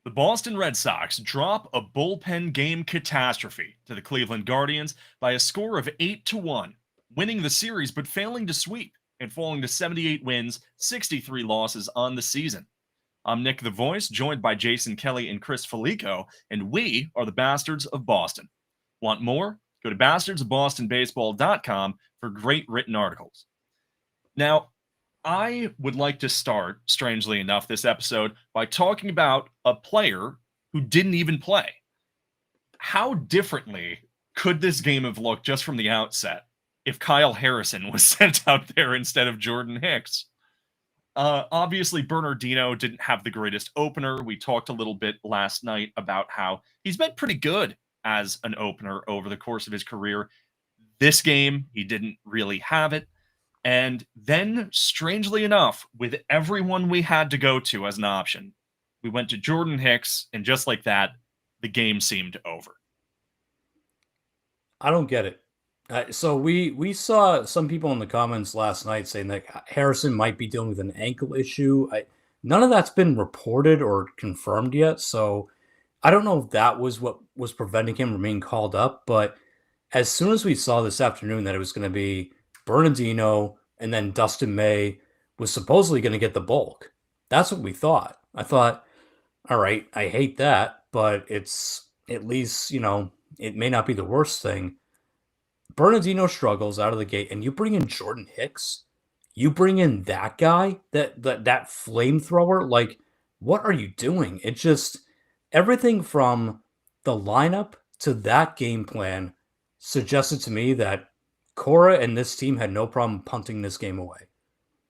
The Boston Red Sox drop a bullpen game catastrophe to the Cleveland Guardians by a score of 8-1, winning the series but failing to sweep and falling to 78 wins, 63 losses on the season. I'm Nick the Voice, joined by Jason Kelly and Chris Felico, and we are the Bastards of Boston. Want more? Go to bastardsofbostonbaseball.com for great written articles. Now, I would like to start, strangely enough, this episode by talking about a player who didn't even play. How differently could this game have looked just from the outset if Kyle Harrison was sent out there instead of Jordan Hicks? Obviously, Bernardino didn't have the greatest opener. We talked a little bit last night about how he's been pretty good as an opener over the course of his career. This game, he didn't really have it. And then, strangely enough, with everyone we had to go to as an option, we went to Jordan Hicks, and just like that, the game seemed over. I don't get it. So we saw some people in the comments last night saying that Harrison might be dealing with an ankle issue. None of that's been reported or confirmed yet, so I don't know if that was what was preventing him from being called up. But as soon as we saw this afternoon that it was going to be Bernardino and then Dustin May was supposedly going to get the bulk, that's what we thought. I thought, all right, I hate that, but it's at least, it may not be the worst thing. Bernardino struggles out of the gate, and you bring in Jordan Hicks. You bring in that guy, that flamethrower. Like, what are you doing? It just everything from the lineup to that game plan suggested to me that Cora and this team had no problem punting this game away.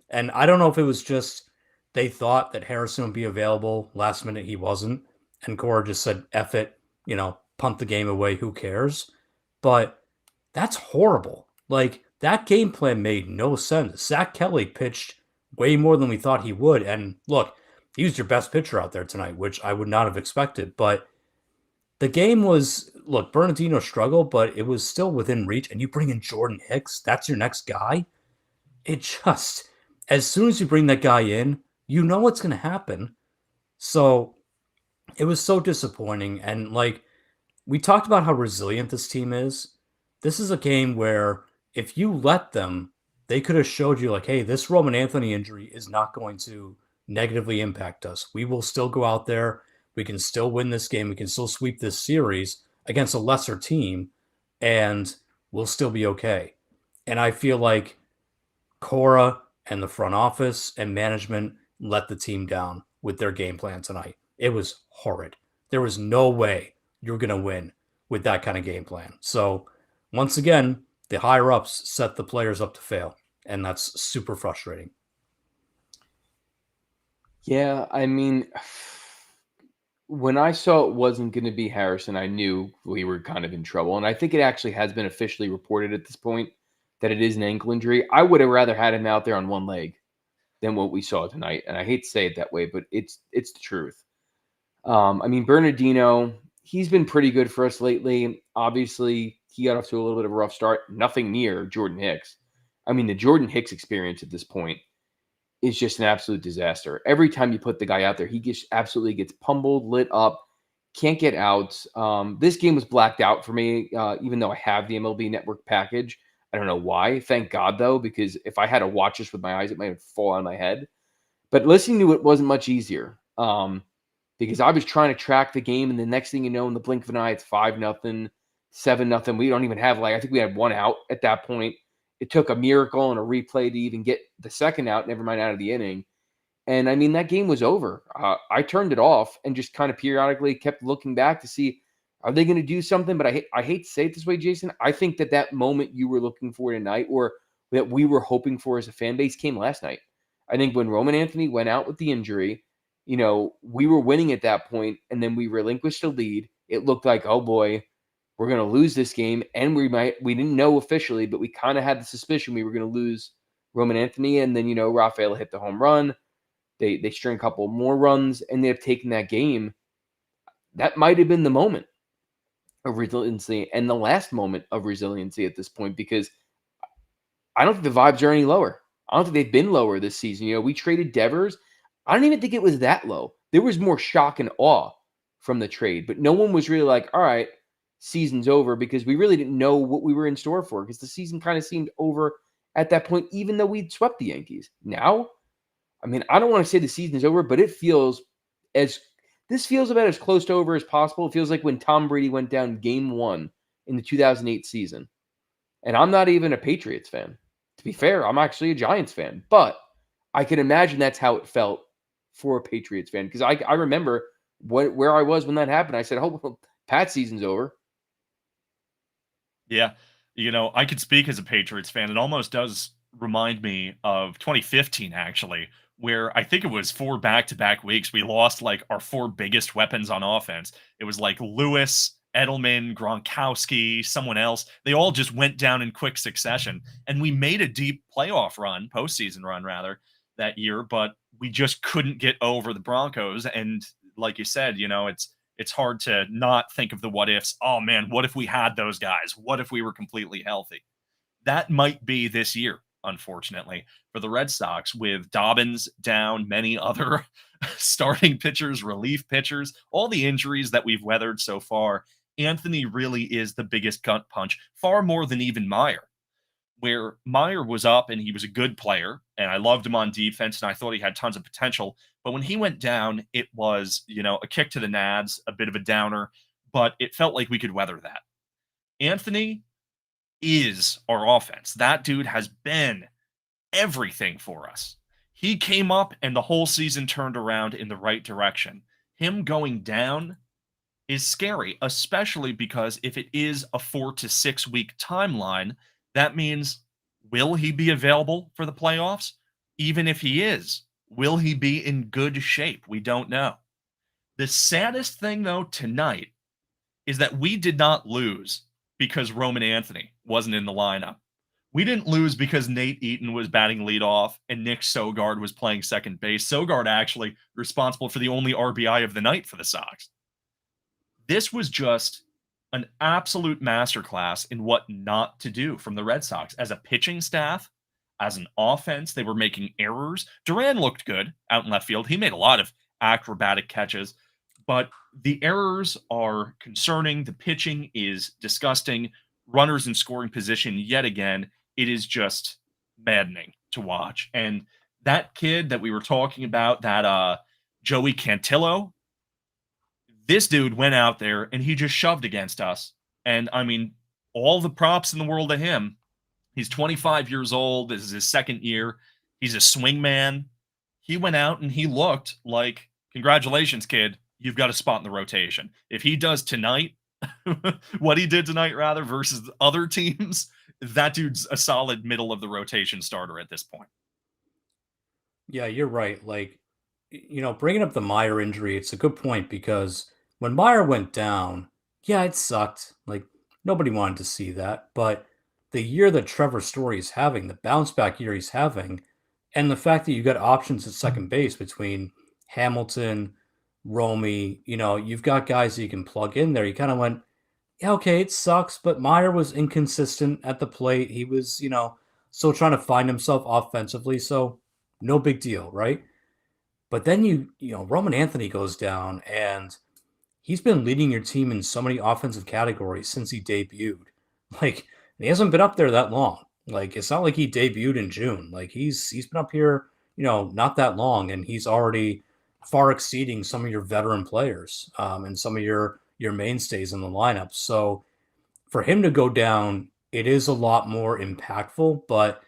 And I don't know if it was just they thought that Harrison would be available. Last minute he wasn't, and Cora just said, "F it," punt the game away. Who cares? But that's horrible. Like, that game plan made no sense. Zach Kelly pitched way more than we thought he would. And look, he was your best pitcher out there tonight, which I would not have expected. But the game was, look, Bernardino struggled, but it was still within reach. And you bring in Jordan Hicks, that's your next guy. It just, as soon as you bring that guy in, you know what's going to happen. So it was so disappointing. And like, we talked about how resilient this team is. This is a game where if you let them, they could have showed you like, hey, this Roman Anthony injury is not going to negatively impact us. We will still go out there. We can still win this game. We can still sweep this series against a lesser team, and we'll still be okay. And I feel like Cora and the front office and management let the team down with their game plan tonight. It was horrid. There was no way you were going to win with that kind of game plan. So, once again, the higher-ups set the players up to fail, and that's super frustrating. Yeah, I mean, when I saw it wasn't going to be Harrison, I knew we were kind of in trouble. And I think it actually has been officially reported at this point that it is an ankle injury. I would have rather had him out there on one leg than what we saw tonight. And I hate to say it that way, but it's the truth. I mean, Bernardino, he's been pretty good for us lately. Obviously, he got off to a little bit of a rough start. Nothing near Jordan Hicks. I mean, the Jordan Hicks experience at this point is just an absolute disaster. Every time you put the guy out there, he just absolutely gets pummeled, lit up, can't get out. This game was blacked out for me, even though I have the MLB Network package. I don't know why. Thank God, though, because if I had to watch this with my eyes, it might have fallen out of my head. But listening to it wasn't much easier because I was trying to track the game, and the next thing you know, in the blink of an eye, it's 5-0. 7-0. We don't even have I think we had one out at that point. It took a miracle and a replay to even get the second out, never mind out of the inning. And I mean, that game was over. I turned it off and just kind of periodically kept looking back to see, are they going to do something? But I hate to say it this way, Jason. I think that moment you were looking for tonight, or that we were hoping for as a fan base, came last night. I think when Roman Anthony went out with the injury, we were winning at that point, and then we relinquished the lead. It looked like, oh boy, we're going to lose this game, and we didn't know officially, but we kind of had the suspicion we were going to lose Roman Anthony, and then, Rafael hit the home run. They string a couple more runs, and they have taken that game. That might have been the moment of resiliency and the last moment of resiliency at this point, because I don't think the vibes are any lower. I don't think they've been lower this season. We traded Devers. I don't even think it was that low. There was more shock and awe from the trade. But no one was really like, all right, season's over, because we really didn't know what we were in store for, because the season kind of seemed over at that point, even though we'd swept the Yankees. Now, I mean, I don't want to say the season is over, but this feels about as close to over as possible. It feels like when Tom Brady went down game 1 in the 2008 season. And I'm not even a Patriots fan. To be fair, I'm actually a Giants fan. But I can imagine that's how it felt for a Patriots fan. Because I remember where I was when that happened. I said, oh, well, Pat's season's over. Yeah. I could speak as a Patriots fan. It almost does remind me of 2015, actually, where I think it was 4 back-to-back weeks. We lost like our 4 biggest weapons on offense. It was like Lewis, Edelman, Gronkowski, someone else. They all just went down in quick succession. And we made a deep postseason run rather, that year, but we just couldn't get over the Broncos. And like you said, it's hard to not think of the what ifs. Oh man, what if we had those guys? What if we were completely healthy? That might be this year, unfortunately, for the Red Sox, with Dobbins down, many other starting pitchers, relief pitchers, all the injuries that we've weathered so far. Anthony really is the biggest gut punch, far more than even Meyer, where Meyer was up and he was a good player, and I loved him on defense, and I thought he had tons of potential. But when he went down, it was, a kick to the nads, a bit of a downer, but it felt like we could weather that. Anthony is our offense. That dude has been everything for us. He came up and the whole season turned around in the right direction. Him going down is scary, especially because if it is a 4 to 6 week timeline, that means, will he be available for the playoffs? Even if he is, will he be in good shape? We don't know. The saddest thing, though, tonight is that we did not lose because Roman Anthony wasn't in the lineup. We didn't lose because Nate Eaton was batting leadoff and Nick Sogard was playing second base. Sogard actually responsible for the only RBI of the night for the Sox. This was just an absolute masterclass in what not to do from the Red Sox. As a pitching staff, as an offense, they were making errors. Duran looked good out in left field. He made a lot of acrobatic catches, but the errors are concerning. The pitching is disgusting. Runners in scoring position yet again. It is just maddening to watch. And that kid that we were talking about, that Joey Cantillo, this dude went out there and he just shoved against us. And I mean, all the props in the world to him. He's 25 years old. This is his second year. He's a swing man. He went out and he looked like, congratulations, kid. You've got a spot in the rotation. If he does tonight, what he did tonight, rather, versus other teams, that dude's a solid middle of the rotation starter at this point. Yeah, you're right. Like, bringing up the Meyer injury, it's a good point because when Meyer went down, yeah, it sucked. Like, nobody wanted to see that. But the year that Trevor Story is having, the bounce back year he's having, and the fact that you got options at second base between Hamilton, Romy, you've got guys that you can plug in there. You kind of went, yeah, okay, it sucks, but Meyer was inconsistent at the plate. He was, still trying to find himself offensively. So no big deal, right? But then Roman Anthony goes down and he's been leading your team in so many offensive categories since he debuted. Like, he hasn't been up there that long. Like, it's not like he debuted in June. Like, he's been up here, not that long, and he's already far exceeding some of your veteran players and some of your mainstays in the lineup. So for him to go down, it is a lot more impactful, but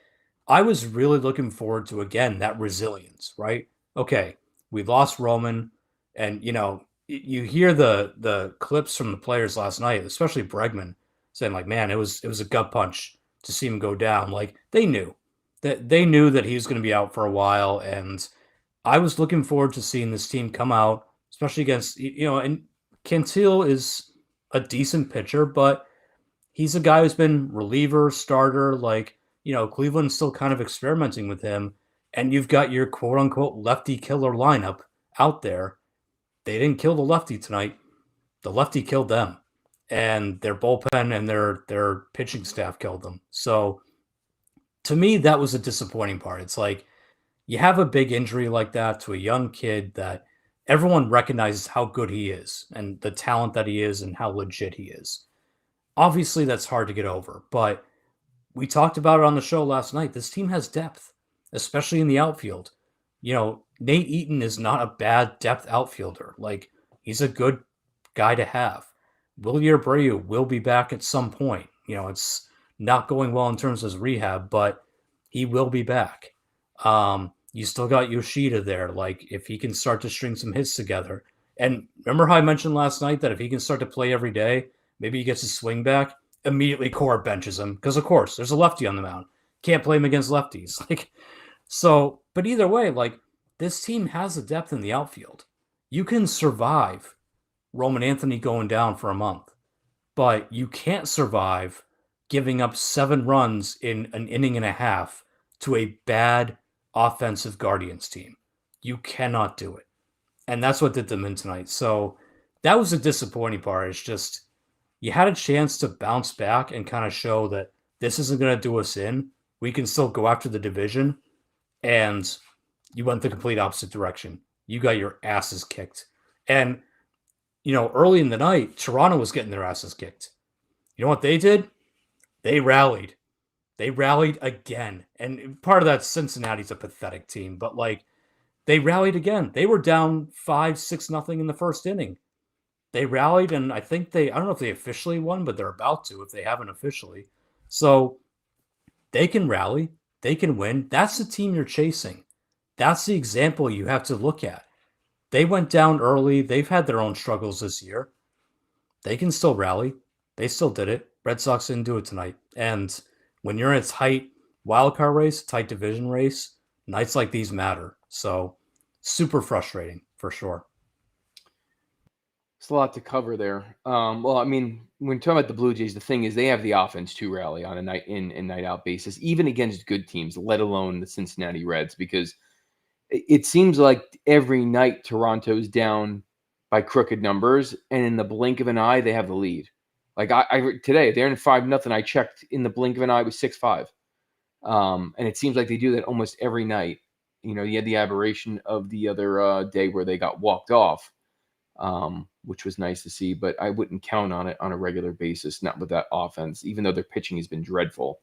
I was really looking forward to, again, that resilience, right? Okay, we lost Roman, and, you hear the clips from the players last night, especially Bregman, saying like, man, it was a gut punch to see him go down. Like, they knew that he was going to be out for a while, and I was looking forward to seeing this team come out, especially against, and Cantil is a decent pitcher, but he's a guy who's been reliever, starter, like, Cleveland's still kind of experimenting with him, and you've got your quote-unquote lefty killer lineup out there. They didn't kill the lefty tonight. The lefty killed them, and their bullpen and their pitching staff killed them. So to me, that was a disappointing part. It's like, you have a big injury like that to a young kid that everyone recognizes how good he is and the talent that he is and how legit he is. Obviously, that's hard to get over, but we talked about it on the show last night. This team has depth, especially in the outfield. Nate Eaton is not a bad depth outfielder. Like, he's a good guy to have. Wilyer Abreu will be back at some point. It's not going well in terms of his rehab, but he will be back. You still got Yoshida there. Like, if he can start to string some hits together. And remember how I mentioned last night that if he can start to play every day, maybe he gets his swing back, immediately Cora benches him. Because, of course, there's a lefty on the mound. Can't play him against lefties. But either way, this team has a depth in the outfield. You can survive Roman Anthony going down for a month, but you can't survive giving up 7 runs in an inning and a half to a bad offensive Guardians team. You cannot do it. And that's what did them in tonight. So that was the disappointing part. It's just you had a chance to bounce back and kind of show that this isn't going to do us in. We can still go after the division. And you went the complete opposite direction. You got your asses kicked. And, early in the night, Toronto was getting their asses kicked. You know what they did? They rallied. They rallied again. And part of that, Cincinnati's a pathetic team, but they rallied again. They were down 5-6-0 in the first inning. They rallied, and I think I don't know if they officially won, but they're about to if they haven't officially. So they can rally. They can win. That's the team you're chasing. That's the example you have to look at. They went down early. They've had their own struggles this year. They can still rally. They still did it. Red Sox didn't do it tonight. And when you're in a tight wildcard race, tight division race, nights like these matter. So super frustrating for sure. It's a lot to cover there. Well, I mean, when talking about the Blue Jays, the thing is they have the offense to rally on a night in and night out basis, even against good teams, let alone the Cincinnati Reds, because it seems like every night Toronto's down by crooked numbers, and in the blink of an eye, they have the lead. Like today, they're in 5-0. I checked, in the blink of an eye, it was 6-5. And it seems like they do that almost every night. You had the aberration of the other day where they got walked off, which was nice to see, but I wouldn't count on it on a regular basis, not with that offense, even though their pitching has been dreadful.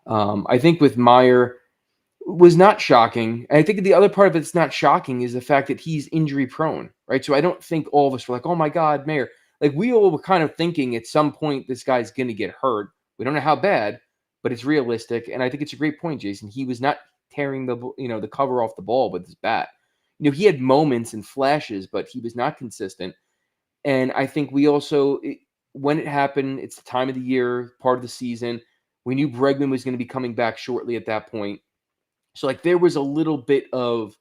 I think with Meyer was not shocking. And I think the other part of it's not shocking is the fact that he's injury prone, right? So I don't think all of us were like, oh my God, Meyer. Like, we all were kind of thinking at some point this guy's going to get hurt. We don't know how bad, but it's realistic. And I think it's a great point, Jason. He was not tearing the cover off the ball with his bat. He had moments and flashes, but he was not consistent. And I think we also, when it happened, it's the time of the year, part of the season. We knew Bregman was going to be coming back shortly at that point. So there was a little bit of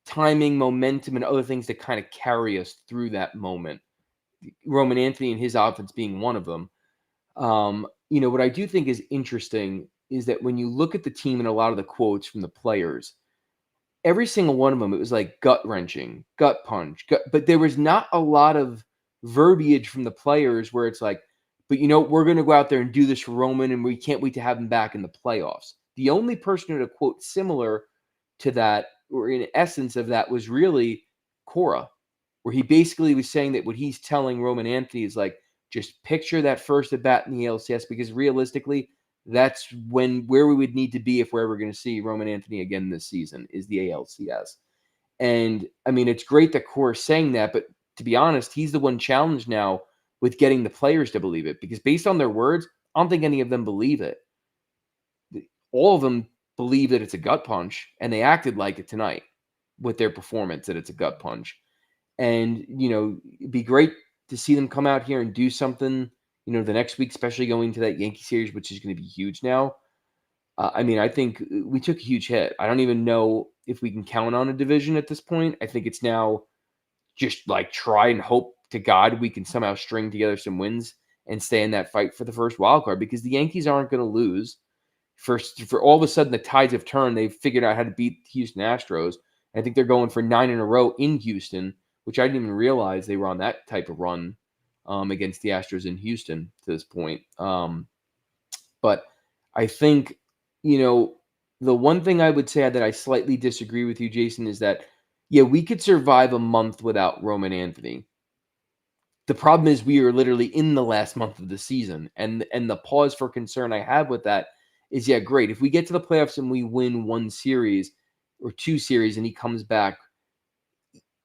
timing, momentum, and other things that kind of carry us through that moment. Roman Anthony and his offense being one of them. What I do think is interesting is that when you look at the team and a lot of the quotes from the players, every single one of them, it was like gut-wrenching, gut punch. But there was not a lot of verbiage from the players where it's like, but we're going to go out there and do this for Roman, and we can't wait to have him back in the playoffs. The only person who had a quote similar to that, or in essence of that, was really Cora, where he basically was saying that what he's telling Roman Anthony is like, just picture that first at bat in the ALCS, because realistically, that's where we would need to be if we're ever going to see Roman Anthony again this season, is the ALCS. And I mean, it's great that Cora's saying that, but to be honest, he's the one challenged now with getting the players to believe it, because based on their words, I don't think any of them believe it. All of them believe that it's a gut punch, and they acted like it tonight with their performance, that it's a gut punch. And, it'd be great to see them come out here and do something, the next week, especially going to that Yankee series, which is going to be huge now. I think we took a huge hit. I don't even know if we can count on a division at this point. I think it's now just try and hope to God we can somehow string together some wins and stay in that fight for the first wild card, because the Yankees aren't going to lose. For all of a sudden, the tides have turned. They've figured out how to beat Houston Astros. I think they're going for 9 in a row in Houston, which I didn't even realize they were on that type of run against the Astros in Houston to this point. But I think, the one thing I would say that I slightly disagree with you, Jason, is that Yeah, we could survive a month without Roman Anthony. The problem is we are literally in the last month of the season, and the pause for concern I have with that is, yeah, great. If we get to the playoffs and we win one series or two series and he comes back,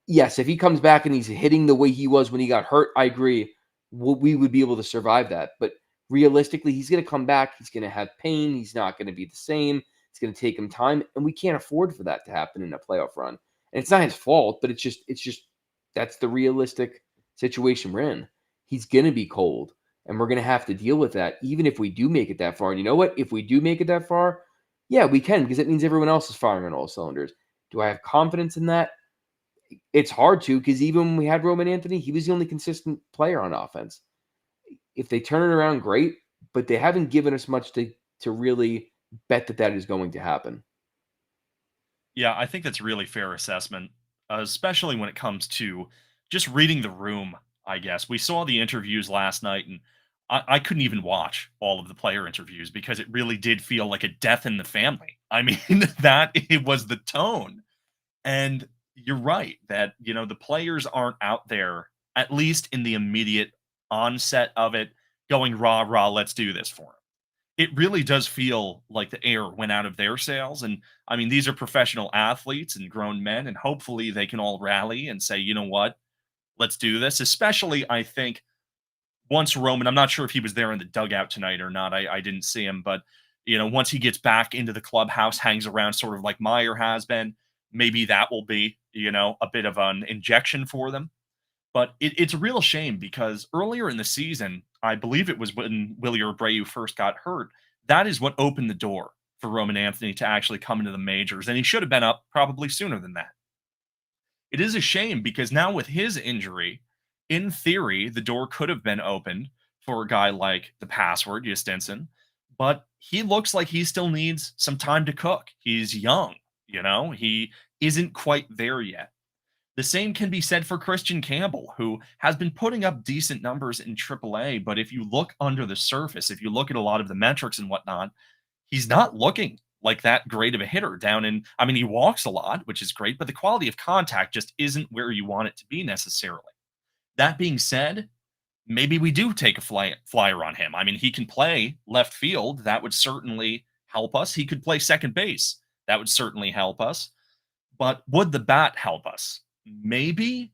yes, if he comes back and he's hitting the way he was when he got hurt, I agree. We would be able to survive that. But realistically, he's going to come back. He's going to have pain. He's not going to be the same. It's going to take him time, and we can't afford for that to happen in a playoff run. And it's not his fault, but it's just that's the realistic situation we're in. He's going to be cold, and we're going to have to deal with that, even if we do make it that far. And you know what? If we do make it that far, yeah, we can, because it means everyone else is firing on all cylinders. Do I have confidence in that? It's hard to, because even when we had Roman Anthony, he was the only consistent player on offense. If they turn it around, great, but they haven't given us much to really bet that is going to happen. Yeah, I think that's a really fair assessment, especially when it comes to just reading the room, I guess. We saw the interviews last night, and I couldn't even watch all of the player interviews because it really did feel like a death in the family. I mean, that it was the tone. And you're right that, the players aren't out there, at least in the immediate onset of it, going rah, rah, let's do this for 'em. It really does feel like the air went out of their sails. And I mean, these are professional athletes and grown men, and hopefully they can all rally and say, you know what, let's do this. Especially, I think, once Roman, I'm not sure if he was there in the dugout tonight or not. I didn't see him, but once he gets back into the clubhouse, hangs around sort of like Meyer has been, maybe that will be, a bit of an injection for them. But it's a real shame because earlier in the season, I believe it was when Willie Abreu first got hurt. That is what opened the door for Roman Anthony to actually come into the majors, and he should have been up probably sooner than that. It is a shame because now with his injury, in theory, the door could have been opened for a guy like the password, Justinson, but he looks like he still needs some time to cook. He's young, he isn't quite there yet. The same can be said for Christian Campbell, who has been putting up decent numbers in AAA. But if you look under the surface, if you look at a lot of the metrics and whatnot, he's not looking like that great of a hitter down in. I mean, he walks a lot, which is great, but the quality of contact just isn't where you want it to be necessarily. That being said, maybe we do take a flyer on him. I mean, he can play left field. That would certainly help us. He could play second base. That would certainly help us. But would the bat help us? Maybe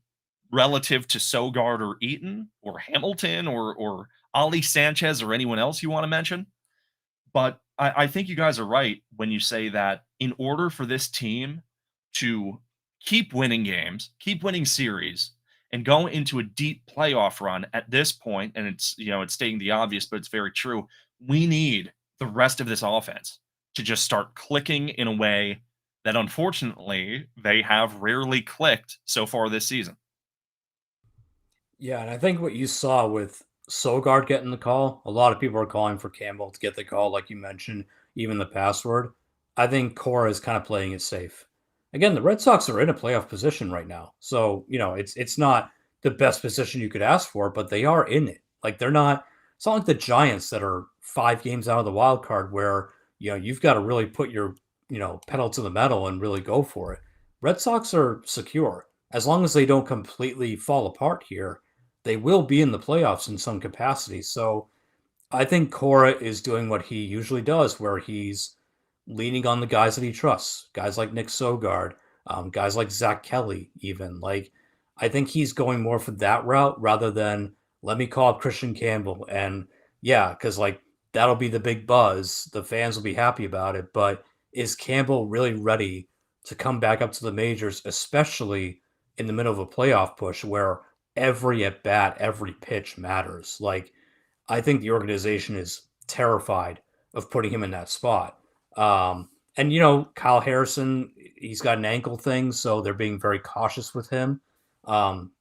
relative to Sogard or Eaton or Hamilton or Ali Sanchez or anyone else you want to mention. But I think you guys are right when you say that in order for this team to keep winning games, keep winning series, and go into a deep playoff run at this point, and it's stating the obvious, but it's very true. We need the rest of this offense to just start clicking in a way that unfortunately they have rarely clicked so far this season. Yeah, and I think what you saw with Sogard getting the call, a lot of people are calling for Campbell to get the call, like you mentioned, even the password. I think Cora is kind of playing it safe. Again, the Red Sox are in a playoff position right now. So, it's not the best position you could ask for, but they are in it. Like it's not like the Giants that are 5 games out of the wild card where, you've got to really put your, pedal to the metal and really go for it. Red Sox are secure. As long as they don't completely fall apart here, they will be in the playoffs in some capacity. So I think Cora is doing what he usually does, where he's leaning on the guys that he trusts, guys like Nick Sogard, guys like Zach Kelly, even. Like, I think he's going more for that route rather than let me call up Christian Campbell. And yeah, because like that'll be the big buzz. The fans will be happy about it. But is Campbell really ready to come back up to the majors, especially in the middle of a playoff push where every at bat, every pitch matters? Like, I think the organization is terrified of putting him in that spot. And Kyle Harrison, he's got an ankle thing, so they're being very cautious with him,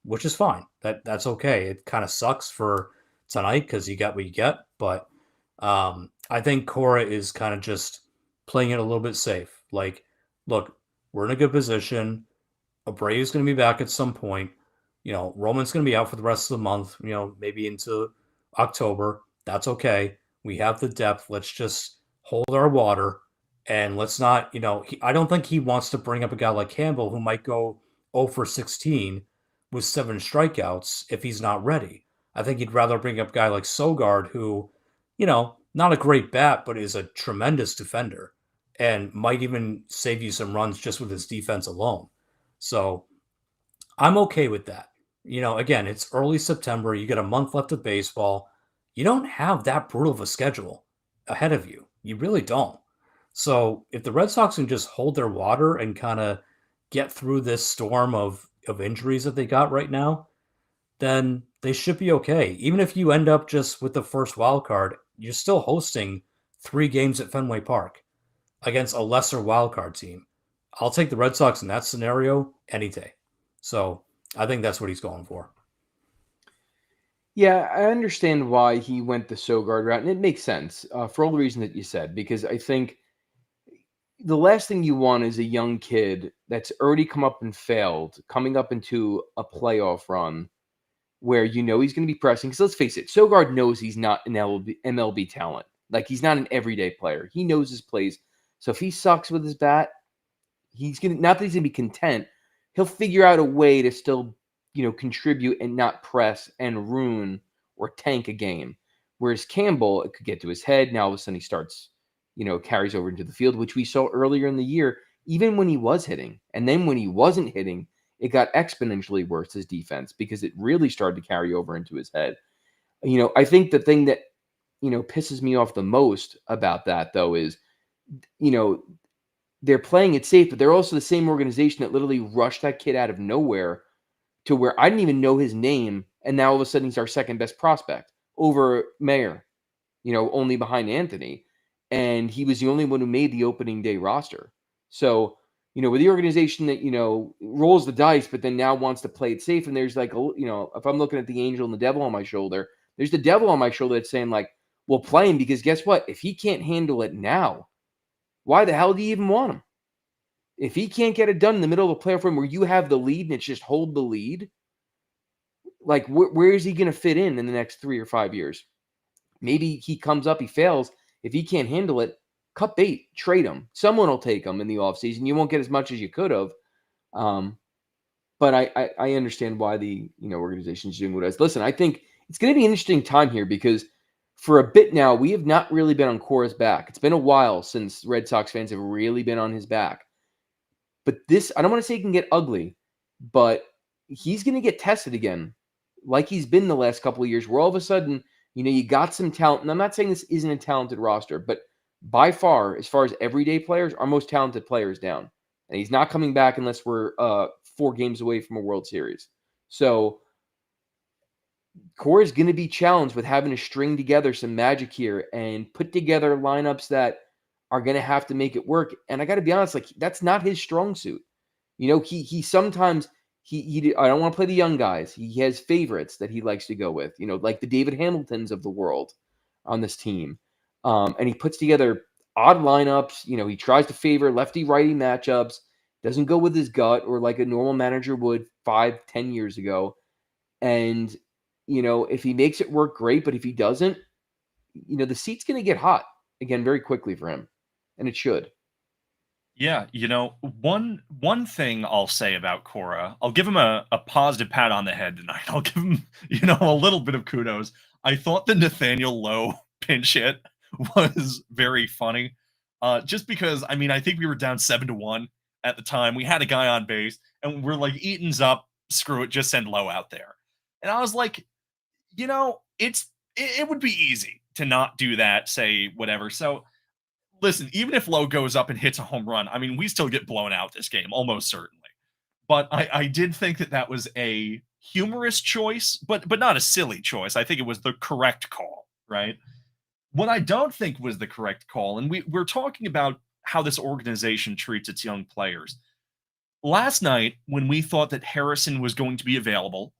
which is fine. That's okay. It kind of sucks for tonight because you got what you get, but I think Cora is kind of just playing it a little bit safe. Like, look, we're in a good position. Abreu's going to be back at some point. Roman's going to be out for the rest of the month, maybe into October. That's okay. We have the depth. Let's just hold our water and let's not, I don't think he wants to bring up a guy like Campbell who might go 0 for 16 with 7 strikeouts if he's not ready. I think he'd rather bring up a guy like Sogard, who, not a great bat, but is a tremendous defender and might even save you some runs just with his defense alone. So I'm okay with that. Again, it's early September. You got a month left of baseball. You don't have that brutal of a schedule ahead of you. You really don't. So if the Red Sox can just hold their water and kind of get through this storm of injuries that they got right now, then they should be okay. Even if you end up just with the first wild card, you're still hosting 3 games at Fenway Park against a lesser wild card team. I'll take the Red Sox in that scenario any day. So I think that's what he's going for. Yeah, I understand why he went the Sogard route, and it makes sense for all the reason that you said, because I think the last thing you want is a young kid that's already come up and failed, coming up into a playoff run where he's going to be pressing. Because let's face it, Sogard knows he's not an MLB talent. Like, he's not an everyday player. He knows his plays. So if he sucks with his bat, not that he's going to be content, he'll figure out a way to still, contribute and not press and ruin or tank a game. Whereas Campbell, it could get to his head. Now all of a sudden he starts, carries over into the field, which we saw earlier in the year, even when he was hitting. And then when he wasn't hitting, it got exponentially worse, his defense, because it really started to carry over into his head. I think the thing that, pisses me off the most about that, though, is, they're playing it safe, but they're also the same organization that literally rushed that kid out of nowhere to where I didn't even know his name. And now all of a sudden he's our second best prospect over Mayer, only behind Anthony. And he was the only one who made the opening day roster. So, with the organization that, rolls the dice, but then now wants to play it safe. And there's like, if I'm looking at the angel and the devil on my shoulder, there's the devil on my shoulder that's saying like, well, play him, because guess what? If he can't handle it now, why the hell do you even want him? If he can't get it done in the middle of a playoff run where you have the lead and it's just hold the lead, like where is he going to fit in the next 3 or 5 years? Maybe he comes up, he fails. If he can't handle it, cut bait, trade him. Someone will take him in the offseason. You won't get as much as you could have. But I understand why the organization's doing what it is. Listen, I think it's going to be an interesting time here because for a bit now, we have not really been on Cora's back. It's been a while since Red Sox fans have really been on his back. But this, I don't want to say it can get ugly, but he's going to get tested again, like he's been the last couple of years, where all of a sudden, you got some talent. And I'm not saying this isn't a talented roster, but by far, as far as everyday players, our most talented player is down. And he's not coming back unless we're 4 games away from a World Series. So Core is going to be challenged with having to string together some magic here and put together lineups that are going to have to make it work. And I got to be honest, like that's not his strong suit. He sometimes I don't want to play the young guys. He has favorites that he likes to go with, like the David Hamiltons of the world on this team. And he puts together odd lineups. He tries to favor lefty-righty matchups, doesn't go with his gut or like a normal manager would 5-10 years ago. And, if he makes it work, great. But if he doesn't, the seat's going to get hot again very quickly for him. And it should. Yeah, one thing I'll say about Cora, I'll give him a positive pat on the head tonight. I'll give him, a little bit of kudos. I thought the Nathaniel Lowe pinch hit was very funny. Just because, I think we were down 7-1 at the time. We had a guy on base, and we're like, Eaton's up, screw it, just send Lowe out there. And I was like, it would be easy to not do that, say whatever. So listen, even if Lowe goes up and hits a home run, we still get blown out this game, almost certainly. But I did think that was a humorous choice, but not a silly choice. I think it was the correct call, right? What I don't think was the correct call, and we're talking about how this organization treats its young players. Last night, when we thought that Harrison was going to be available,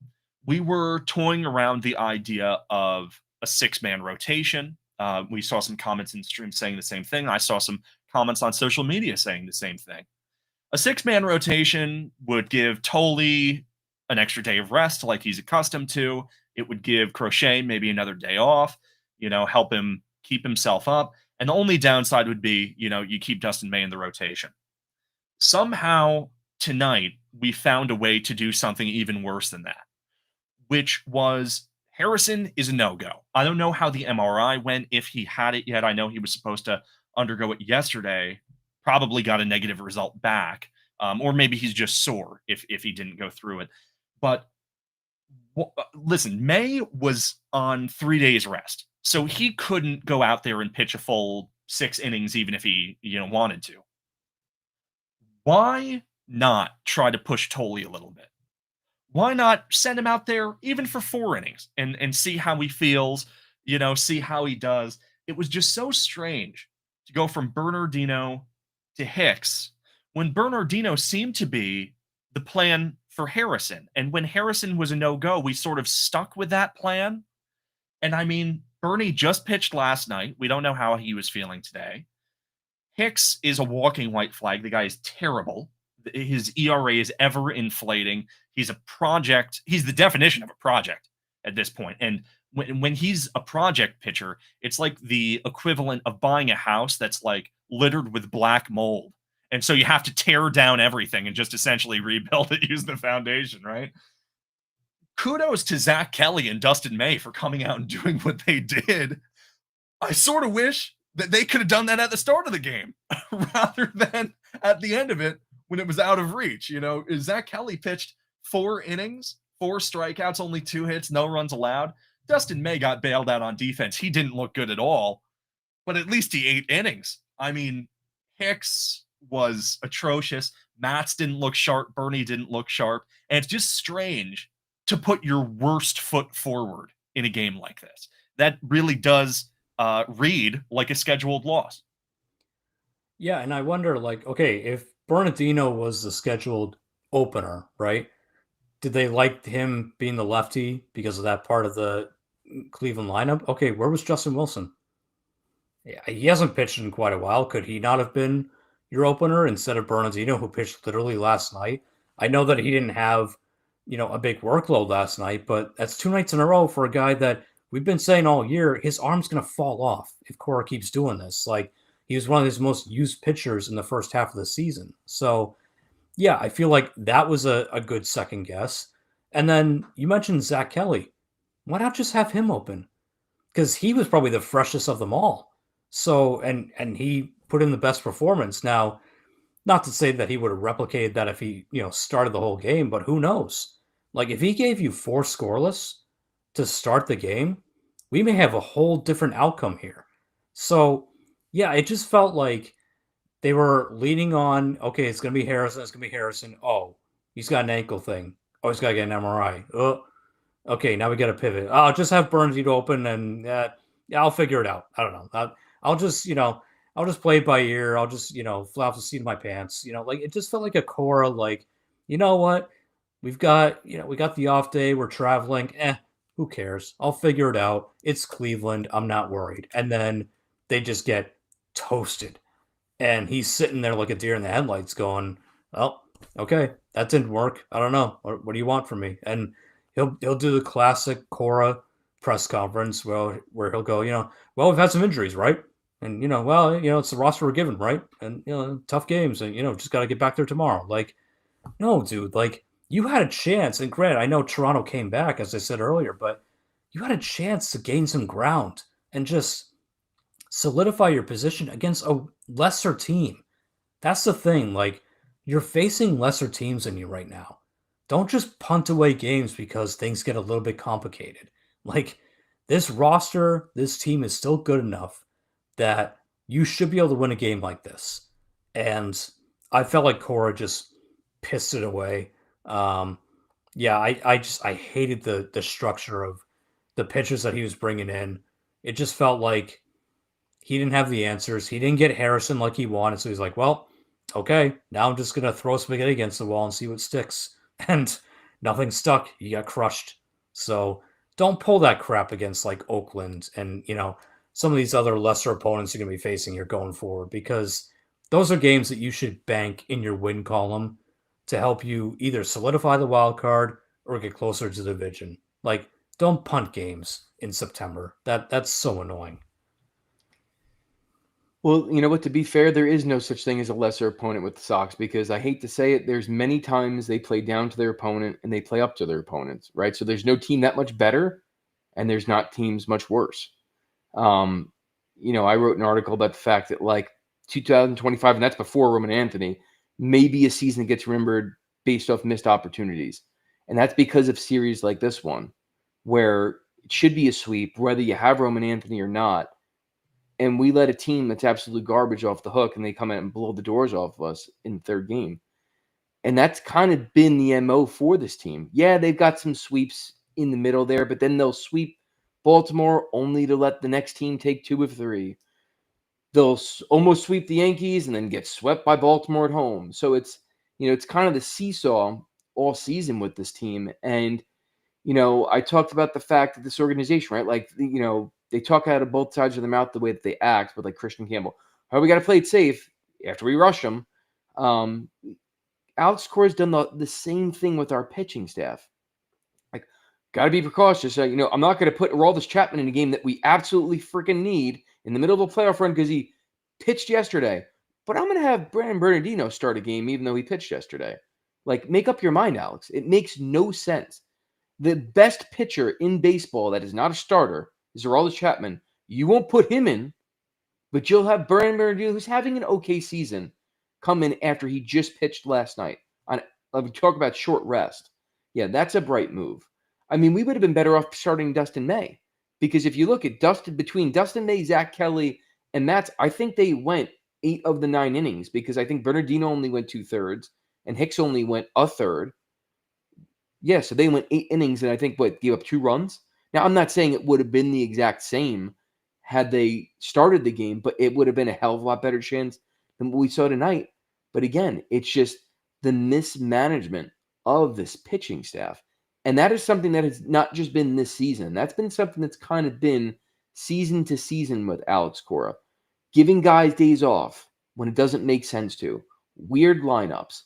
we were toying around the idea of a 6-man rotation. We saw some comments in the stream saying the same thing. I saw some comments on social media saying the same thing. A 6-man rotation would give Tolle an extra day of rest like he's accustomed to. It would give Crochet maybe another day off, help him keep himself up. And the only downside would be, you keep Dustin May in the rotation. Somehow tonight we found a way to do something even worse than that, which was Harrison is a no-go. I don't know how the MRI went, if he had it yet. I know he was supposed to undergo it yesterday, probably got a negative result back, or maybe he's just sore if he didn't go through it. But listen, May was on 3 days rest, so he couldn't go out there and pitch a full 6 innings even if he wanted to. Why not try to push Tolley a little bit? Why not send him out there even for 4 innings and see how he feels, see how he does? It was just so strange to go from Bernardino to Hicks when Bernardino seemed to be the plan for Harrison. And when Harrison was a no-go, we sort of stuck with that plan. And I mean, Bernie just pitched last night. We don't know how he was feeling today. Hicks is a walking white flag. The guy is terrible. His ERA is ever inflating. He's a project. He's the definition of a project at this point. And when he's a project pitcher, it's like the equivalent of buying a house that's like littered with black mold. And so you have to tear down everything and just essentially rebuild it using the foundation, right? Kudos to Zach Kelly and Dustin May for coming out and doing what they did. I sort of wish that they could have done that at the start of the game rather than at the end of it when it was out of reach. Zach Kelly pitched 4 innings, 4 strikeouts, only 2 hits, no runs allowed. Dustin May got bailed out on defense. He didn't look good at all, but at least he 8 innings. I mean, Hicks was atrocious. Matz didn't look sharp. Bernie didn't look sharp. And it's just strange to put your worst foot forward in a game like this. That really does read like a scheduled loss. Yeah, and I wonder, okay, if Bernardino was the scheduled opener, right? Did they like him being the lefty because of that part of the Cleveland lineup? Okay, where was Justin Wilson? Yeah, he hasn't pitched in quite a while. Could he not have been your opener instead of Bernardino, who pitched literally last night? I know that he didn't have, a big workload last night, but that's 2 nights in a row for a guy that we've been saying all year, his arm's going to fall off if Cora keeps doing this. He was one of his most used pitchers in the first half of the season. So, yeah, I feel like that was a good second guess. And then you mentioned Zach Kelly. Why not just have him open? Because he was probably the freshest of them all. So, and he put in the best performance. Now, not to say that he would have replicated that if he, started the whole game, but who knows? If he gave you 4 scoreless to start the game, we may have a whole different outcome here. So, yeah, it just felt like they were leaning on, okay, it's going to be Harrison. Oh, he's got an ankle thing. Oh, he's got to get an MRI. Oh, okay, now we got to pivot. I'll just have Bernardino open and I'll figure it out. I don't know. I'll just, I'll just play it by ear. I'll just, flap the seat of my pants. It just felt like a Cora, you know what? We got the off day. We're traveling. Who cares? I'll figure it out. It's Cleveland. I'm not worried. And then they just get toasted. And he's sitting there like a deer in the headlights going, well, okay, that didn't work. I don't know. What do you want from me? And he'll do the classic Cora press conference where he'll go, well, we've had some injuries, right? And, it's the roster we're given, right? And, tough games and, just got to get back there tomorrow. No, dude, you had a chance. And granted, I know Toronto came back, as I said earlier, but you had a chance to gain some ground and just solidify your position against a lesser team. That's the thing. You're facing lesser teams than you right now. Don't just punt away games because things get a little bit complicated. This roster, this team is still good enough that you should be able to win a game like this. And I felt like Cora just pissed it away. I hated the structure of the pitchers that he was bringing in. It just felt like he didn't have the answers. He didn't get Harrison like he wanted. So he's like, well, okay, now I'm just going to throw spaghetti against the wall and see what sticks. And nothing stuck. He got crushed. So don't pull that crap against Oakland and, some of these other lesser opponents you're going to be facing here going forward, because those are games that you should bank in your win column to help you either solidify the wild card or get closer to the division. Don't punt games in September. That's so annoying. Well, you know what? To be fair, there is no such thing as a lesser opponent with the Sox because I hate to say it, there's many times they play down to their opponent and they play up to their opponents, right? So there's no team that much better, and there's not teams much worse. Um, I wrote an article about the fact that like 2025, and that's before Roman Anthony, maybe a season gets remembered based off missed opportunities, and that's because of series like this one, where it should be a sweep, whether you have Roman Anthony or not, and we let a team that's absolute garbage off the hook, and they come out and blow the doors off of us in the third game. And that's kind of been the MO for this team. Yeah, they've got some sweeps in the middle there, but then they'll sweep Baltimore only to let the next team take 2 of 3. They'll almost sweep the Yankees and then get swept by Baltimore at home. So it's kind of the seesaw all season with this team. And I talked about the fact that this organization, right? Like, they talk out of both sides of their mouth the way that they act, with like Christian Campbell. Oh, we got to play it safe after we rush them. Alex Cora's done the same thing with our pitching staff. Like, got to be precautious. I'm not going to put Aroldis Chapman in a game that we absolutely freaking need in the middle of a playoff run because he pitched yesterday. But I'm going to have Brandon Bernardino start a game even though he pitched yesterday. Like, make up your mind, Alex. It makes no sense. The best pitcher in baseball that is not a starter is Aroldis Chapman. You won't put him in, but you'll have Brandon Bernardino, who's having an okay season, come in after he just pitched last night. We talk about short rest. Yeah, that's a bright move. I mean, we would have been better off starting Dustin May, because if you look at between Dustin May, Zach Kelly, and Matt's, I think they went 8 of the 9 innings, because I think Bernardino only went 2/3 and Hicks only went a third. Yeah, so they went 8 innings and I think gave up 2 runs. Now, I'm not saying it would have been the exact same had they started the game, but it would have been a hell of a lot better chance than what we saw tonight. But again, it's just the mismanagement of this pitching staff. And that is something that has not just been this season. That's been something that's kind of been season to season with Alex Cora. Giving guys days off when it doesn't make sense to. Weird lineups.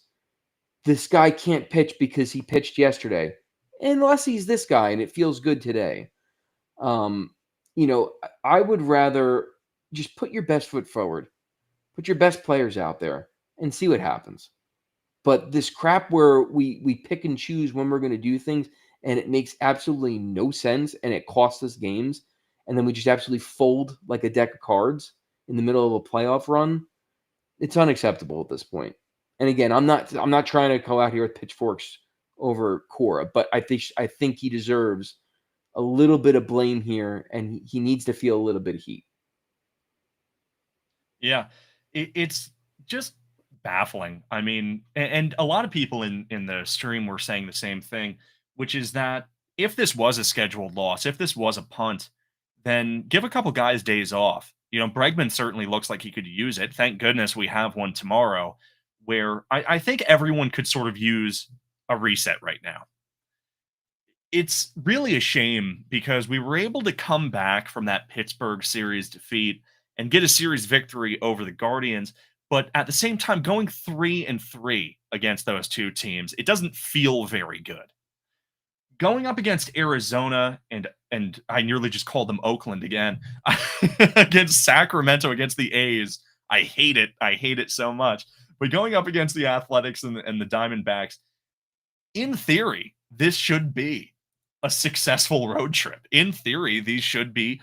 This guy can't pitch because he pitched yesterday, unless he's this guy and it feels good today. I would rather just put your best foot forward, put your best players out there, and see what happens. But this crap where we pick and choose when we're going to do things, and it makes absolutely no sense, and it costs us games, and then we just absolutely fold like a deck of cards in the middle of a playoff run, it's unacceptable at this point. And again, I'm not trying to go out here with pitchforks over Cora, but I think he deserves a little bit of blame here, and he needs to feel a little bit of heat. Yeah, it's just baffling. I mean, and a lot of people in the stream were saying the same thing, which is that if this was a scheduled loss, if this was a punt, then give a couple guys days off. Bregman certainly looks like he could use it. Thank goodness we have one tomorrow, where I think everyone could sort of use a reset right now. It's really a shame because we were able to come back from that Pittsburgh series defeat and get a series victory over the Guardians. But at the same time, going 3-3 against those two teams, it doesn't feel very good. Going up against Arizona and I nearly just called them Oakland again, against Sacramento, against the A's, I hate it. I hate it so much. But going up against the Athletics and the Diamondbacks, in theory, this should be a successful road trip. In theory, these should be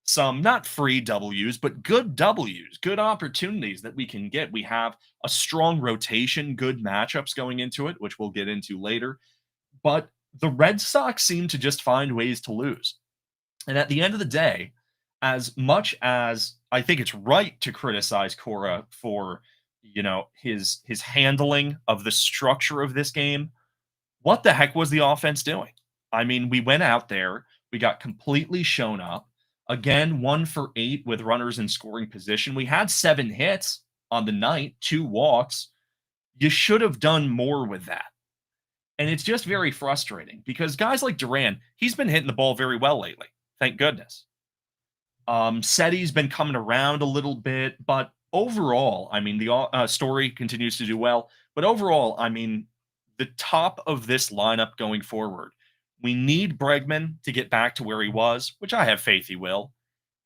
some not free W's, but good W's, good opportunities that we can get. We have a strong rotation, good matchups going into it, which we'll get into later. But the Red Sox seem to just find ways to lose. And at the end of the day, as much as I think it's right to criticize Cora for, his handling of the structure of this game, what the heck was the offense doing? I mean, we went out there, we got completely shown up. Again, 1 for 8 with runners in scoring position. We had 7 hits on the night, 2 walks. You should have done more with that. And it's just very frustrating because guys like Duran, he's been hitting the ball very well lately. Thank goodness. Seti's been coming around a little bit, but overall, I mean, the Story continues to do well. But overall, I mean, the top of this lineup going forward, we need Bregman to get back to where he was, which I have faith he will.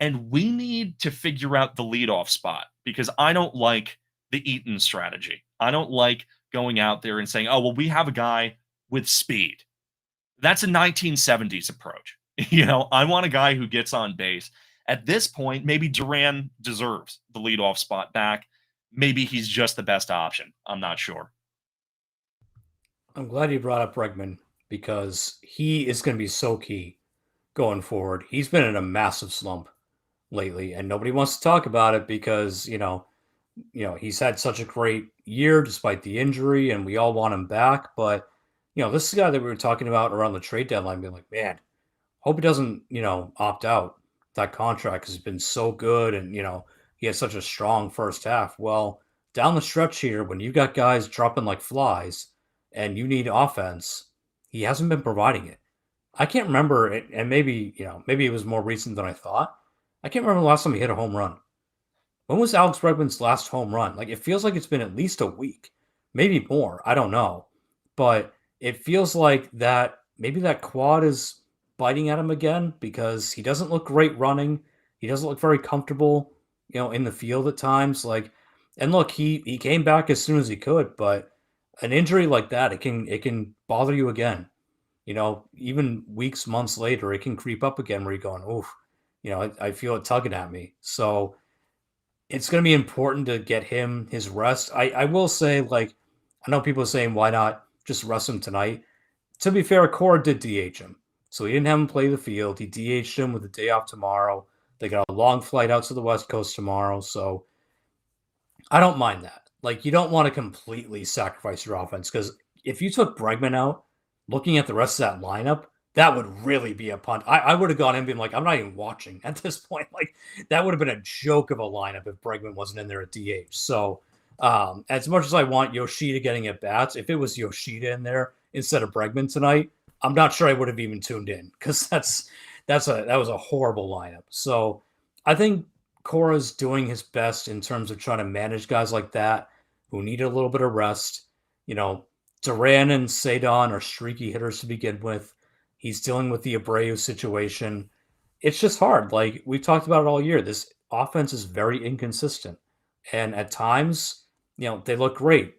And we need to figure out the leadoff spot because I don't like the Eaton strategy. I don't like going out there and saying, oh, well, we have a guy with speed. That's a 1970s approach. I want a guy who gets on base. At this point, maybe Duran deserves the leadoff spot back. Maybe he's just the best option. I'm not sure. I'm glad you brought up Bregman because he is going to be so key going forward. He's been in a massive slump lately, and nobody wants to talk about it because he's had such a great year despite the injury, and we all want him back. But this is a guy that we were talking about around the trade deadline, being like, man, hope he doesn't opt out that contract because he's been so good, and he has such a strong first half. Well, down the stretch here, when you got guys dropping like flies and you need offense, he hasn't been providing it. I can't remember, and maybe it was more recent than I thought. I can't remember the last time he hit a home run. When was Alex Bregman's last home run? Like, it feels like it's been at least a week, maybe more. I don't know. But it feels like that maybe that quad is biting at him again because he doesn't look great running. He doesn't look very comfortable, in the field at times. And look, he came back as soon as he could, but an injury like that, it can bother you again. Even weeks, months later, it can creep up again where you're going, oof, I feel it tugging at me. So it's going to be important to get him his rest. I will say, I know people are saying, why not just rest him tonight? To be fair, Cora did DH him. So he didn't have him play the field. He DH'd him with a day off tomorrow. They got a long flight out to the West Coast tomorrow. So I don't mind that. You don't want to completely sacrifice your offense because if you took Bregman out, looking at the rest of that lineup, that would really be a punt. I would have gone in being like, I'm not even watching at this point. That would have been a joke of a lineup if Bregman wasn't in there at DH. So as much as I want Yoshida getting at bats, if it was Yoshida in there instead of Bregman tonight, I'm not sure I would have even tuned in because that was a horrible lineup. So I think Cora's doing his best in terms of trying to manage guys like that who need a little bit of rest. Duran and Cedon are streaky hitters to begin with. He's dealing with the Abreu situation. It's just hard. We've talked about it all year. This offense is very inconsistent. And at times, they look great.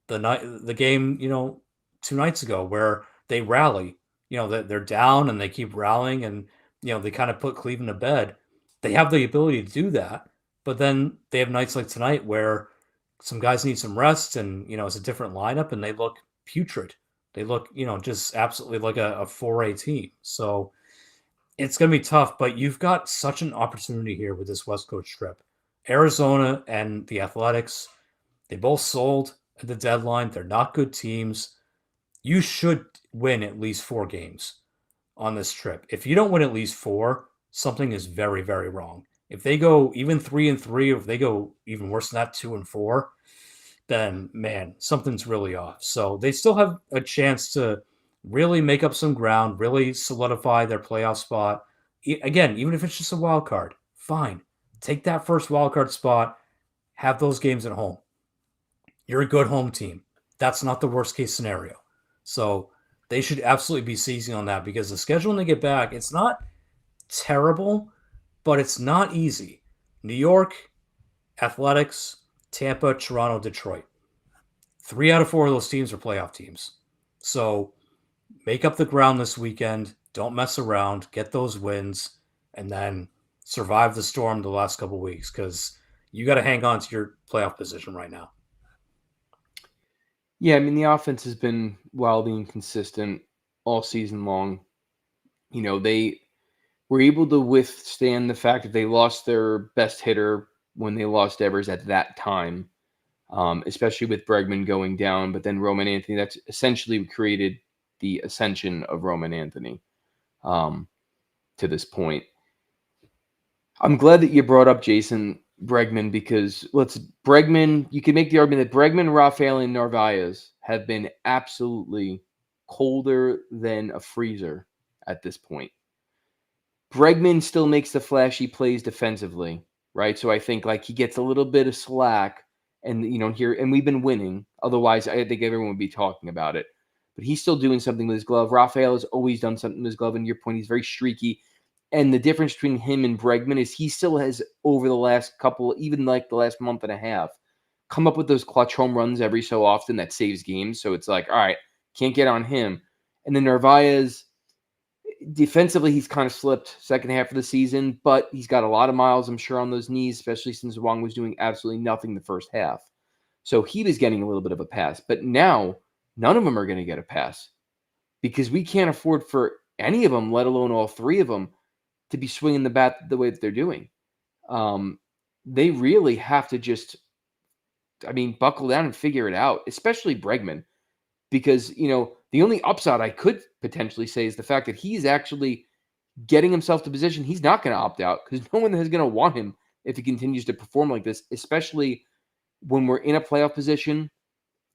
The game, 2 nights ago where they rally, they're down and they keep rallying and, they kind of put Cleveland to bed. They have the ability to do that. But then they have nights like tonight where some guys need some rest and, it's a different lineup and they look putrid. They look, just absolutely like a 4A team. So it's going to be tough, but you've got such an opportunity here with this West Coast trip. Arizona and the Athletics, they both sold at the deadline. They're not good teams. You should win at least 4 games on this trip. If you don't win at least 4, something is very, very wrong. If they go even 3-3, or if they go even worse than that, 2-4, then man, something's really off. So they still have a chance to really make up some ground, really solidify their playoff spot. Again, even if it's just a wild card, fine. Take that first wild card spot, have those games at home. You're a good home team. That's not the worst case scenario. So they should absolutely be seizing on that because the schedule when they get back, it's not terrible, but it's not easy. New York, Athletics, Tampa, Toronto, Detroit. 3 out of 4 of those teams are playoff teams. So make up the ground this weekend. Don't mess around. Get those wins. And then survive the storm the last couple of weeks because you got to hang on to your playoff position right now. Yeah, the offense has been wildly inconsistent all season long. They were able to withstand the fact that they lost their best hitter when they lost Evers at that time, especially with Bregman going down. But then Roman Anthony, that's essentially created the ascension of Roman Anthony to this point. I'm glad that you brought up Jason Bregman because you can make the argument that Bregman, Rafael, and Narvaez have been absolutely colder than a freezer at this point. Bregman still makes the flashy plays defensively, right? So I think he gets a little bit of slack and here, and we've been winning. Otherwise, I think everyone would be talking about it. But he's still doing something with his glove. Rafael has always done something with his glove. And your point, he's very streaky. And the difference between him and Bregman is he still has, over the last couple, even like the last month and a half, come up with those clutch home runs every so often that saves games. So it's like, all right, can't get on him. And then Narvaez, defensively, he's kind of slipped second half of the season, but he's got a lot of miles, I'm sure, on those knees, especially since Wong was doing absolutely nothing the first half. So he was getting a little bit of a pass. But now, none of them are going to get a pass because we can't afford for any of them, let alone all three of them, to be swinging the bat the way that they're doing. They really have to just, buckle down and figure it out, especially Bregman, because, the only upside I could potentially say is the fact that he's actually getting himself to position. He's not going to opt out because no one is going to want him if he continues to perform like this, especially when we're in a playoff position.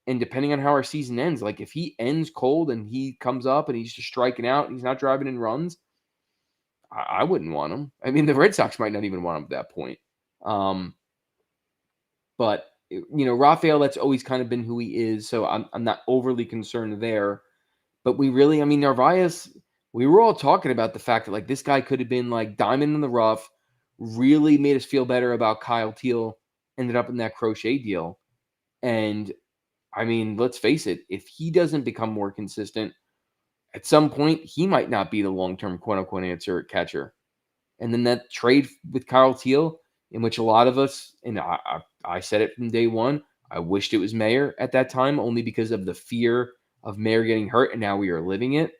And depending on how our season ends, like if he ends cold and he comes up and he's just striking out and he's not driving in runs, I wouldn't want him. I mean, the Red Sox might not even want him at that point. But Rafael, that's always kind of been who he is, so I'm not overly concerned there. But Narvaez, we were all talking about the fact that like this guy could have been like diamond in the rough, really made us feel better about Kyle Teal, ended up in that Crochet deal. And let's face it, if he doesn't become more consistent, at some point he might not be the long-term quote-unquote answer at catcher. And then that trade with Kyle Teal, in which a lot of us, and I said it from day one, I wished it was Mayer at that time, only because of the fear of Mayer getting hurt, and now we are living it,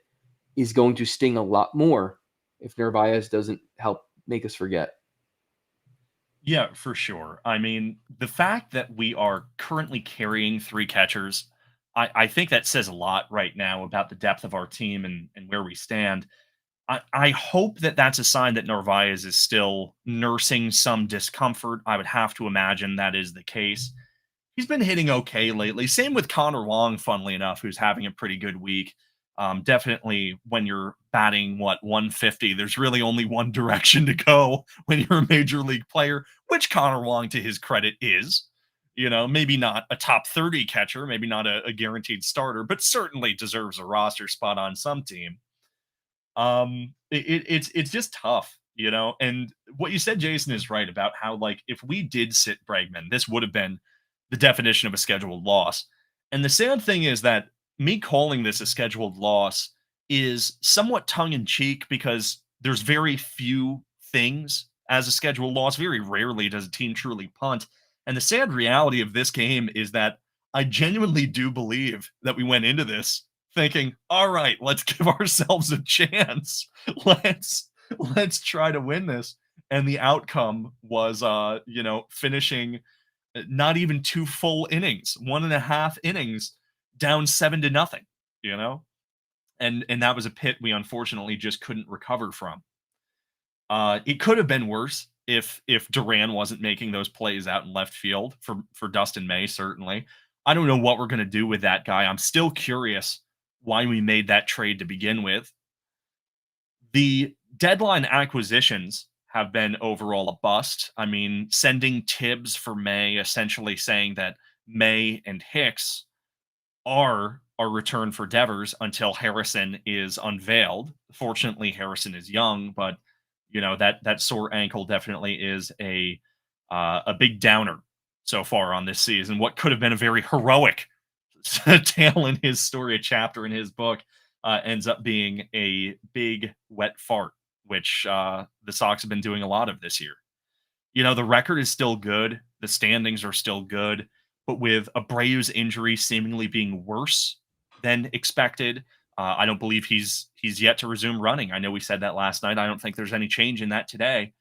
is going to sting a lot more if Narvaez doesn't help make us forget. Yeah, for sure. I mean, the fact that we are currently carrying three catchers, I think that says a lot right now about the depth of our team and where we stand. I hope that that's a sign that Narvaez is still nursing some discomfort. I would have to imagine that is the case. He's been hitting okay lately. Same with Connor Wong, funnily enough, who's having a pretty good week. Definitely when you're batting, 150, there's really only one direction to go when you're a major league player, which Connor Wong, to his credit, is. Maybe not a top 30 catcher, maybe not a guaranteed starter, but certainly deserves a roster spot on some team. It's just tough, and what you said, Jason, is right about how, like, if we did sit Bregman, this would have been the definition of a scheduled loss. And the sad thing is that me calling this a scheduled loss is somewhat tongue in cheek because there's very few things as a scheduled loss. Very rarely does a team truly punt. And the sad reality of this game is that I genuinely do believe that we went into this thinking, all right, let's give ourselves a chance. Let's try to win this. And the outcome was finishing not even two full innings, 1.5 innings, down 7-0, and that was a pit we unfortunately just couldn't recover from. It could have been worse if Duran wasn't making those plays out in left field for Dustin May. Certainly, I don't know what we're going to do with that guy. I'm still curious why we made that trade to begin with. The deadline acquisitions have been overall a bust. I mean, sending Tibbs for May, essentially saying that May and Hicks are a return for Devers until Harrison is unveiled. Fortunately, Harrison is young, but that sore ankle definitely is a big downer so far on this season. What could have been a very heroic tale in his story, a chapter in his book, ends up being a big wet fart, which the Sox have been doing a lot of this year. The record is still good. The standings are still good. But with Abreu's injury seemingly being worse than expected, I don't believe he's yet to resume running. I know we said that last night. I don't think there's any change in that today.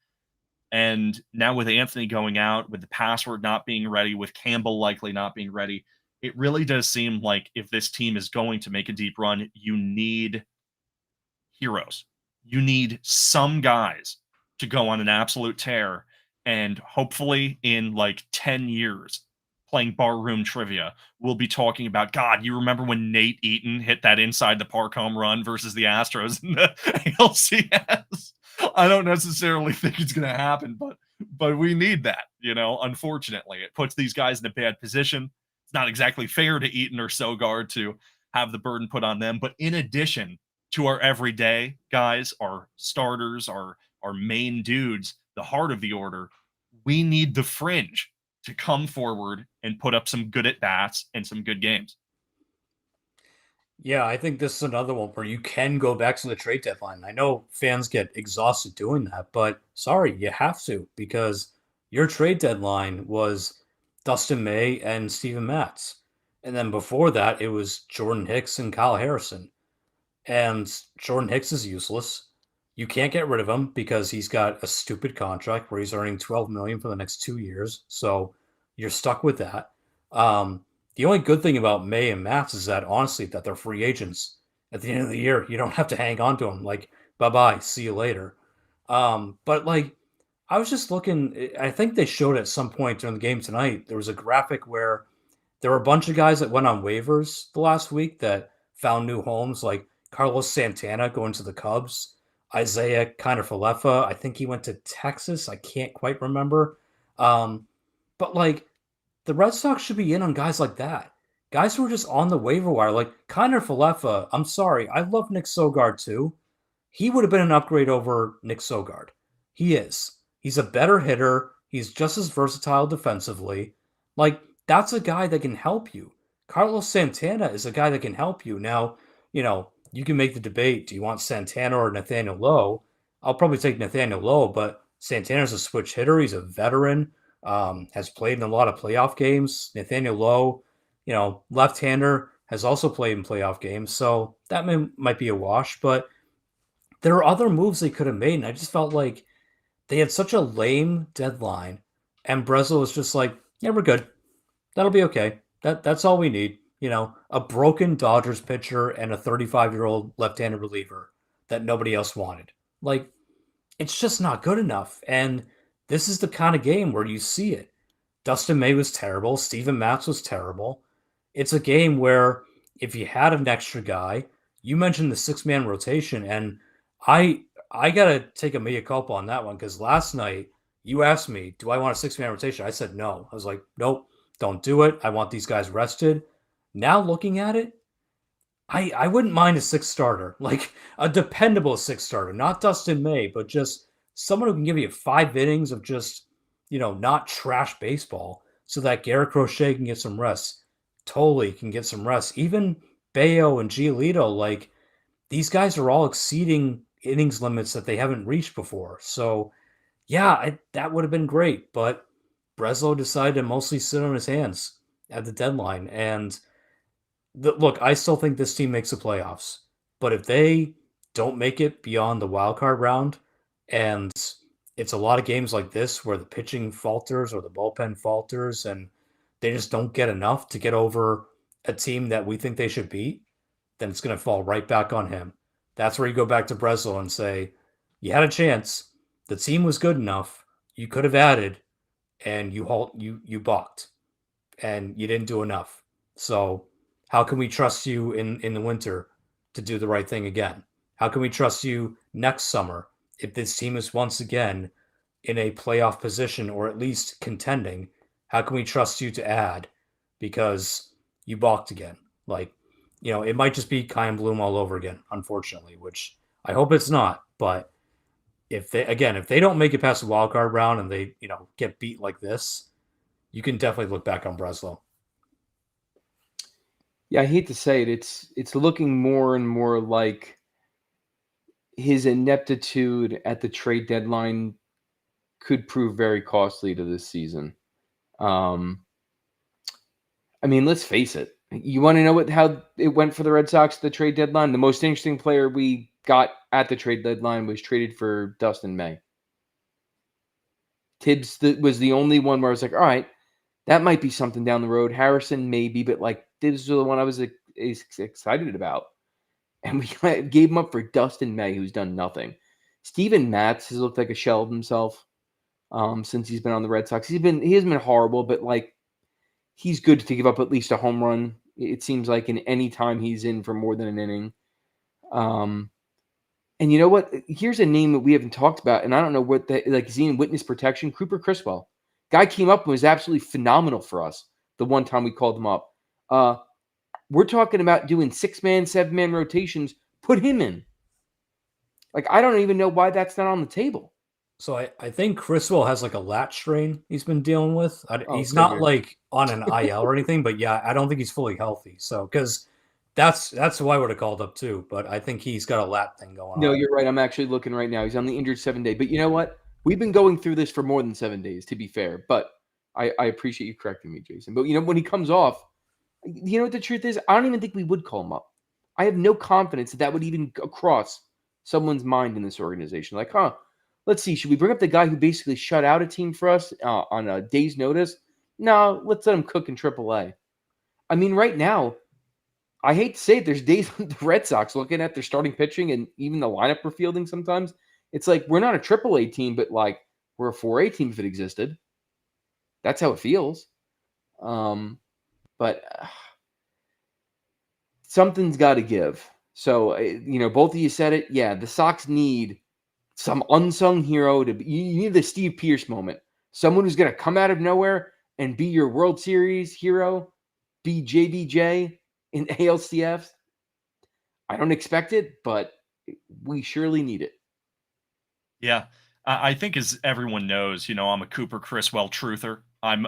And now with Anthony going out, with the password not being ready, with Campbell likely not being ready, it really does seem like if this team is going to make a deep run, you need heroes. You need some guys to go on an absolute tear. And hopefully in like 10 years, playing barroom trivia, we'll be talking about, God, you remember when Nate Eaton hit that inside the park home run versus the Astros in the ALCS? I don't necessarily think it's going to happen, but we need that, unfortunately. It puts these guys in a bad position. It's not exactly fair to Eaton or Sogard to have the burden put on them. But in addition to our everyday guys, our starters, our main dudes, the heart of the order, we need the fringe to come forward and put up some good at bats and some good games. Yeah, I think this is another one where you can go back to the trade deadline. I know fans get exhausted doing that, but sorry, you have to because your trade deadline was Dustin May and Steven Matz. And then before that, it was Jordan Hicks and Kyle Harrison. And Jordan Hicks is useless. You can't get rid of him because he's got a stupid contract where he's earning 12 million for the next 2 years. So you're stuck with that. The only good thing about May and Matz is that honestly, that they're free agents. At the end of the year, you don't have to hang on to them. Like, bye bye, see you later. But like, I was just looking. I think they showed at some point during the game tonight. There was a graphic where there were a bunch of guys that went on waivers the last week that found new homes, like Carlos Santana going to the Cubs, Isaiah Kiner-Falefa. I think he went to Texas. I can't quite remember. But like the Red Sox should be in on guys like that. Guys who are just on the waiver wire, like Kiner-Falefa. I'm sorry, I love Nick Sogard too. He would have been an upgrade over Nick Sogard. He is. He's a better hitter. He's just as versatile defensively. Like, that's a guy that can help you. Carlos Santana is a guy that can help you. Now, you can make the debate. Do you want Santana or Nathaniel Lowe? I'll probably take Nathaniel Lowe, but Santana's a switch hitter. He's a veteran, has played in a lot of playoff games. Nathaniel Lowe, left-hander, has also played in playoff games. So that might be a wash, but there are other moves they could have made, and I just felt like they had such a lame deadline, and Breslow was just like, yeah, we're good. That'll be okay. That's all we need. A broken Dodgers pitcher and a 35-year-old left-handed reliever that nobody else wanted. Like, it's just not good enough. And this is the kind of game where you see it. Dustin May was terrible. Steven Matz was terrible. It's a game where if you had an extra guy, you mentioned the six-man rotation, and I got to take a mea culpa on that one because last night you asked me, do I want a six-man rotation? I said no. I was like, nope, don't do it. I want these guys rested. Now looking at it, I wouldn't mind a six starter, like a dependable six starter, not Dustin May, but just someone who can give you 5 innings of just, not trash baseball so that Garrett Crochet can get some rest. Totally can get some rest. Even Bayo and Giolito, like these guys are all exceeding innings limits that they haven't reached before. So yeah, that would have been great, but Breslow decided to mostly sit on his hands at the deadline. And look, I still think this team makes the playoffs, but if they don't make it beyond the wild card round, and it's a lot of games like this where the pitching falters or the bullpen falters, and they just don't get enough to get over a team that we think they should beat, then it's going to fall right back on him. That's where you go back to Breslow and say, you had a chance. The team was good enough. You could have added, and you balked, and you didn't do enough. So how can we trust you in the winter to do the right thing again? How can we trust you next summer if this team is once again in a playoff position or at least contending? How can we trust you to add because you balked again? Like, it might just be Kyan Bloom all over again, unfortunately, which I hope it's not. But if they don't make it past the wild card round and they, get beat like this, you can definitely look back on Breslow. Yeah, I hate to say it. It's looking more and more like his ineptitude at the trade deadline could prove very costly to this season. I mean, let's face it. You want to know how it went for the Red Sox at the trade deadline? The most interesting player we got at the trade deadline was traded for Dustin May. Tibbs was the only one where I was like, all right, that might be something down the road. Harrison, maybe, but like Tibbs was the one I was excited about. And we gave him up for Dustin May, who's done nothing. Steven Matz has looked like a shell of himself since he's been on the Red Sox. He hasn't been horrible, but like he's good to give up at least a home run. It seems like in any time he's in for more than an inning. And you know what? Here's a name that we haven't talked about, and I don't know what is he in witness protection? Cooper Criswell. Guy came up and was absolutely phenomenal for us the one time we called him up. We're talking about doing 6-man, 7-man rotations, Put him in. Like, I don't even know why that's not on the table. So I think Criswell has like a lat strain he's been dealing with. He's not figured. like on an IL or anything, but yeah, I don't think he's fully healthy. So because that's who I would have called up too. But I think he's got a lat thing going No, on. you're right. I'm actually looking right now. He's on the injured 7 day. But you know what? We've been going through this for more than 7 days, to be fair. But I appreciate you correcting me, Jason. But when he comes off, you know what the truth is? I don't even think we would call him up. I have no confidence that would even cross someone's mind in this organization. Like, let's see. Should we bring up the guy who basically shut out a team for us on a day's notice? No, let's let him cook in AAA. I mean, right now, I hate to say it, there's days with the Red Sox looking at their starting pitching and even the lineup we're fielding sometimes. It's like we're not a AAA team, but like we're a 4A team if it existed. That's how it feels. But something's got to give. So, both of you said it. Yeah, the Sox need some unsung hero you need the Steve Pierce moment. Someone who's going to come out of nowhere and be your World Series hero, be JBJ in ALCS. I don't expect it, but we surely need it. Yeah. I think as everyone knows, I'm a Cooper Criswell truther. I'm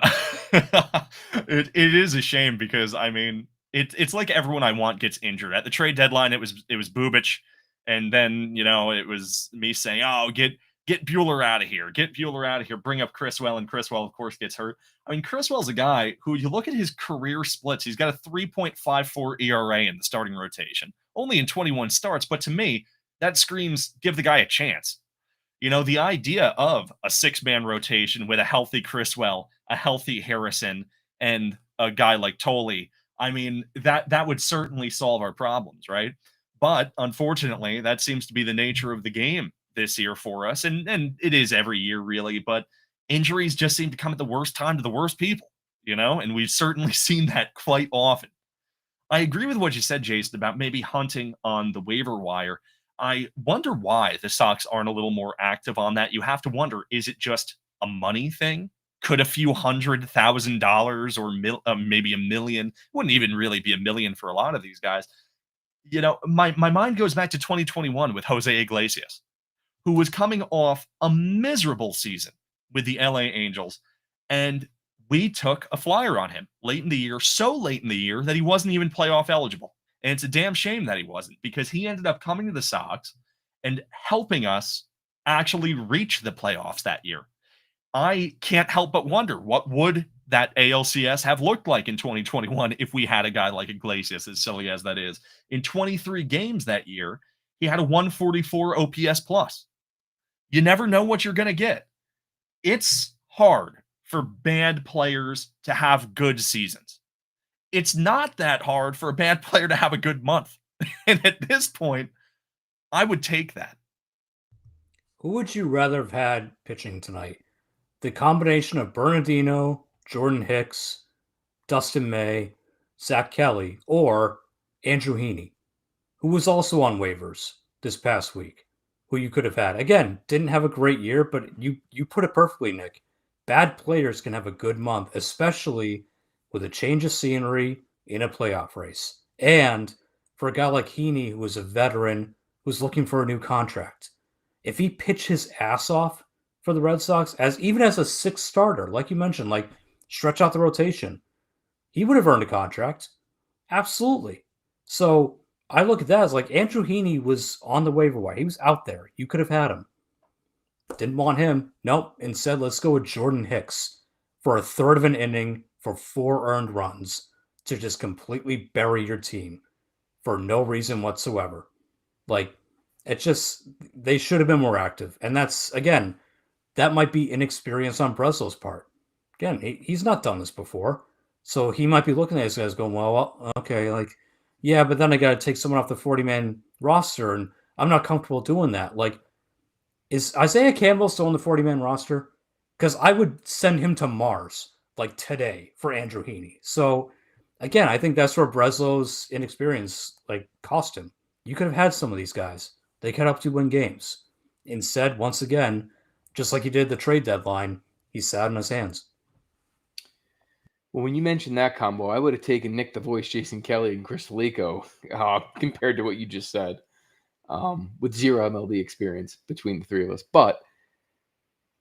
it is a shame because I mean it's like everyone I want gets injured. At the trade deadline it was Bubic, and then it was me saying, "Oh, get Bueller out of here. Get Bueller out of here. Bring up Criswell," and Criswell of course gets hurt. I mean, Criswell's a guy who you look at his career splits, he's got a 3.54 ERA in the starting rotation. Only in 21 starts, but to me, that screams give the guy a chance. The idea of a six-man rotation with a healthy Criswell, a healthy Harrison, and a guy like Tolley, I mean, that would certainly solve our problems, right? But unfortunately, that seems to be the nature of the game this year for us, and it is every year really, but injuries just seem to come at the worst time to the worst people, and we've certainly seen that quite often. I agree with what you said, Jason, about maybe hunting on the waiver wire. I wonder why the Sox aren't a little more active on that. You have to wonder, is it just a money thing? Could a few $100,000 or maybe a million, wouldn't even really be a million for a lot of these guys. My mind goes back to 2021 with Jose Iglesias, who was coming off a miserable season with the LA Angels. And we took a flyer on him late in the year, so late in the year that he wasn't even playoff eligible. And it's a damn shame that he wasn't, because he ended up coming to the Sox and helping us actually reach the playoffs that year. I can't help but wonder, what would that ALCS have looked like in 2021 if we had a guy like Iglesias, as silly as that is. In 23 games that year, he had a 144 OPS plus. You never know what you're going to get. It's hard for bad players to have good seasons. It's not that hard for a bad player to have a good month. And at this point, I would take that. Who would you rather have had pitching tonight? The combination of Bernardino, Jordan Hicks, Dustin May, Zach Kelly, or Andrew Heaney, who was also on waivers this past week, who you could have had. Again, didn't have a great year, but you put it perfectly, Nick. Bad players can have a good month, especially with a change of scenery in a playoff race. And for a guy like Heaney, who was a veteran, who's looking for a new contract, if he pitched his ass off for the Red Sox, even as a sixth starter, like you mentioned, like stretch out the rotation, he would have earned a contract. Absolutely. So I look at that as like Andrew Heaney was on the waiver wire. He was out there. You could have had him. Didn't want him. Nope. Instead, let's go with Jordan Hicks for a third of an inning for 4 earned runs to just completely bury your team for no reason whatsoever. Like, it just, they should have been more active. And that's, again, that might be inexperience on Breslow's part. Again, he's not done this before. So he might be looking at these guys going, well, okay, like, yeah, but then I got to take someone off the 40-man roster, and I'm not comfortable doing that. Like, is Isaiah Campbell still on the 40-man roster? Because I would send him to Mars, like, today for Andrew Heaney. So, again, I think that's where Breslow's inexperience, like, cost him. You could have had some of these guys. They could help you win games. Instead, once again, just like he did the trade deadline, he sat on his hands. Well, when you mentioned that combo, I would have taken Nick the Voice, Jason Kelly, and Chris Felico compared to what you just said. with zero MLB experience between the three of us. But,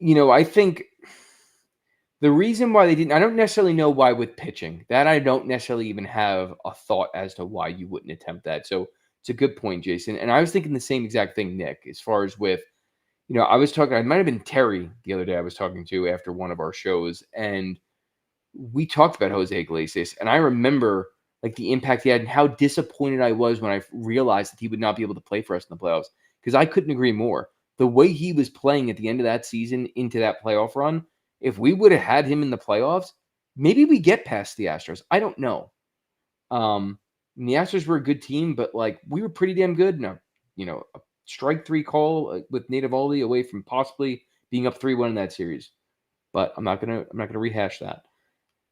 I think the reason why they didn't, I don't necessarily know why with pitching. That I don't necessarily even have a thought as to why you wouldn't attempt that. So it's a good point, Jason. And I was thinking the same exact thing, Nick, as far as with, I was talking, I might have been Terry the other day I was talking to after one of our shows, and we talked about Jose Iglesias. And I remember like the impact he had and how disappointed I was when I realized that he would not be able to play for us in the playoffs, because I couldn't agree more. The way he was playing at the end of that season into that playoff run, if we would have had him in the playoffs, maybe we get past the Astros. I don't know. And the Astros were a good team, but like we were pretty damn good. No, a strike three call with Nate Eovaldi away from possibly being up 3-1 in that series. But I'm not gonna rehash that.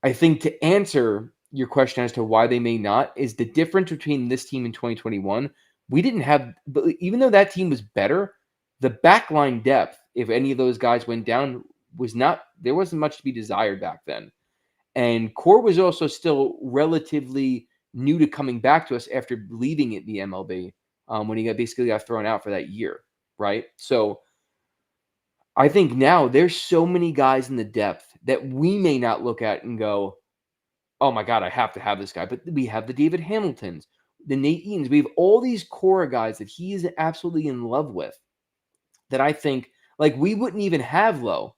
I think to answer your question as to why they may not is the difference between this team in 2021. We didn't have, but even though that team was better, the backline depth, if any of those guys went down, there wasn't much to be desired back then. And Core was also still relatively new to coming back to us after leaving it the MLB when he basically got thrown out for that year, right? So I think now there's so many guys in the depth that we may not look at and go, oh my God, I have to have this guy. But we have the David Hamiltons, the Nate Eatons. We have all these core guys that he is absolutely in love with that I think like we wouldn't even have Lowe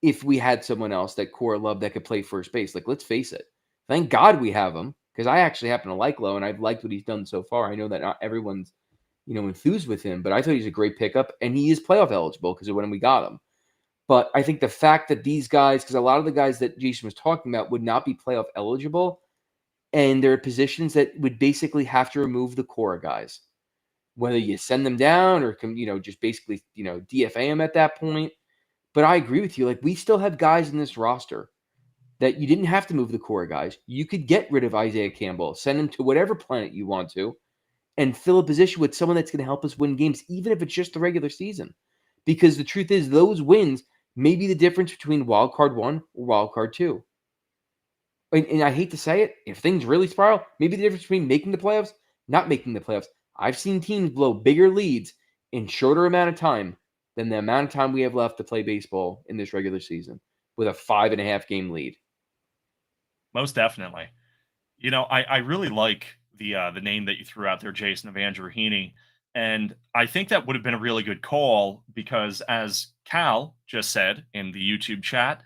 if we had someone else that Core loved that could play first base. Like, let's face it. Thank God we have him, because I actually happen to like Lowe and I've liked what he's done so far. I know that not everyone's, enthused with him, but I thought he's a great pickup and he is playoff eligible because of when we got him. But I think the fact that these guys, because a lot of the guys that Jason was talking about would not be playoff eligible, and there are positions that would basically have to remove the core guys, whether you send them down or just basically DFA them at that point. But I agree with you. Like, we still have guys in this roster that you didn't have to move the core guys. You could get rid of Isaiah Campbell, send him to whatever planet you want to, and fill a position with someone that's going to help us win games, even if it's just the regular season. Because the truth is, those wins may be the difference between wild card 1 or wild card 2. And I hate to say it, if things really spiral, maybe the difference between making the playoffs, not making the playoffs. I've seen teams blow bigger leads in shorter amount of time than the amount of time we have left to play baseball in this regular season with a 5.5 game lead. Most definitely. I really like the name that you threw out there, Jason, of Andrew Heaney. And I think that would have been a really good call because, as Cal just said in the YouTube chat,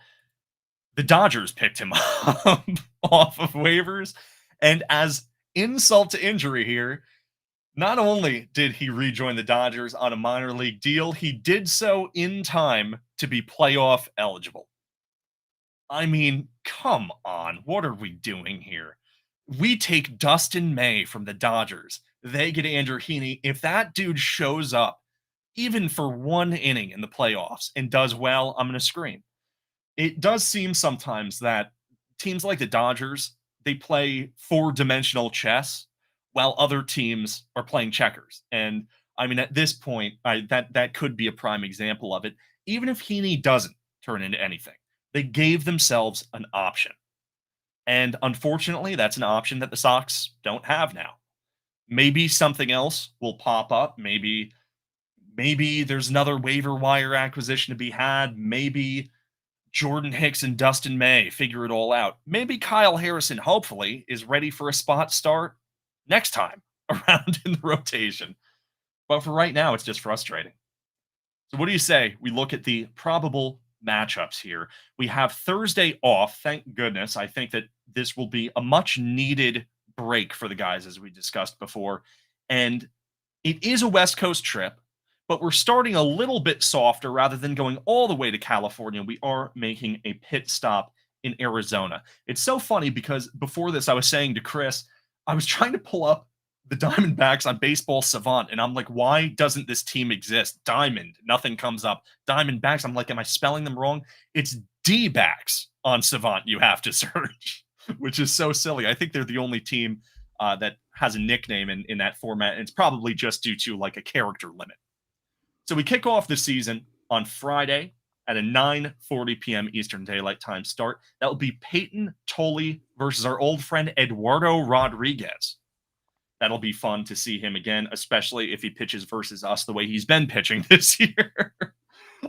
the Dodgers picked him up off of waivers. And as insult to injury here, not only did he rejoin the Dodgers on a minor league deal, he did so in time to be playoff eligible. I mean, come on. What are we doing here? We take Dustin May from the Dodgers. They get Andrew Heaney. If that dude shows up, even for one inning in the playoffs and does well, I'm going to scream. It does seem sometimes that teams like the Dodgers, they play four-dimensional chess while other teams are playing checkers. And I mean, at this point, that could be a prime example of it. Even if Heaney doesn't turn into anything, they gave themselves an option. And unfortunately, that's an option that the Sox don't have now. Maybe something else will pop up. Maybe there's another waiver wire acquisition to be had. Maybe Jordan Hicks and Dustin May figure it all out. Maybe Kyle Harrison, hopefully, is ready for a spot start next time around in the rotation. But for right now, it's just frustrating. So what do you say we look at the probable matchups here? We have Thursday off. Thank goodness. I think that this will be a much needed break for the guys, as we discussed before. And it is a West Coast trip, but we're starting a little bit softer rather than going all the way to California. We are making a pit stop in Arizona. It's so funny because before this, I was saying to Chris, I was trying to pull up the Diamondbacks on Baseball Savant, and I'm like, why doesn't this team exist? Diamond, nothing comes up. Diamondbacks, I'm like, am I spelling them wrong? It's D-backs on Savant you have to search, which is so silly. I think they're the only team that has a nickname in that format, and it's probably just due to like a character limit. So we kick off the season on Friday at a 9:40 p.m. Eastern Daylight Time start. That will be Peyton Tolley versus our old friend Eduardo Rodriguez. That'll be fun to see him again, especially if he pitches versus us the way he's been pitching this year.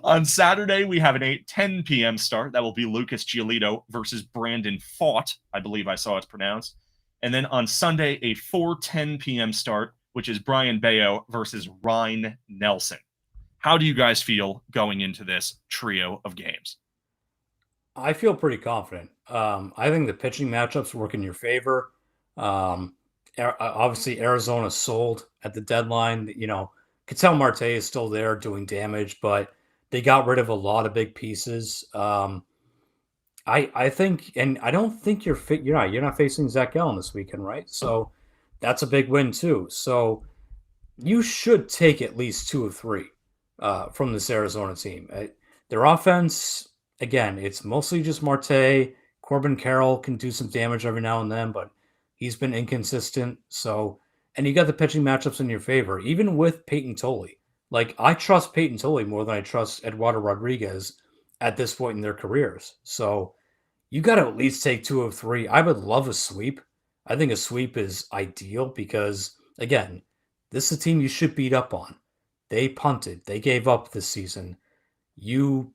On Saturday, we have an 8:10 p.m. start. That will be Lucas Giolito versus Brandon Fought. I believe I saw it's pronounced. And then on Sunday, a 4:10 p.m. start, which is Brian Bayo versus Ryan Nelson. How do you guys feel going into this trio of games? I feel pretty confident. I think the pitching matchups work in your favor. Obviously, Arizona sold at the deadline. Ketel Marte is still there doing damage, but they got rid of a lot of big pieces. I think, and I don't think you're not facing Zach Gallen this weekend, right? So that's a big win too. So you should take at least 2 of 3 from this Arizona team. Their offense, again, it's mostly just Marte. Corbin Carroll can do some damage every now and then, but he's been inconsistent. So, and you got the pitching matchups in your favor, even with Peyton Tolley. Like, I trust Peyton Tolley more than I trust Eduardo Rodriguez at this point in their careers. So you got to at least take 2 of 3. I would love a sweep. I think a sweep is ideal because, again, this is a team you should beat up on. They punted. They gave up this season. You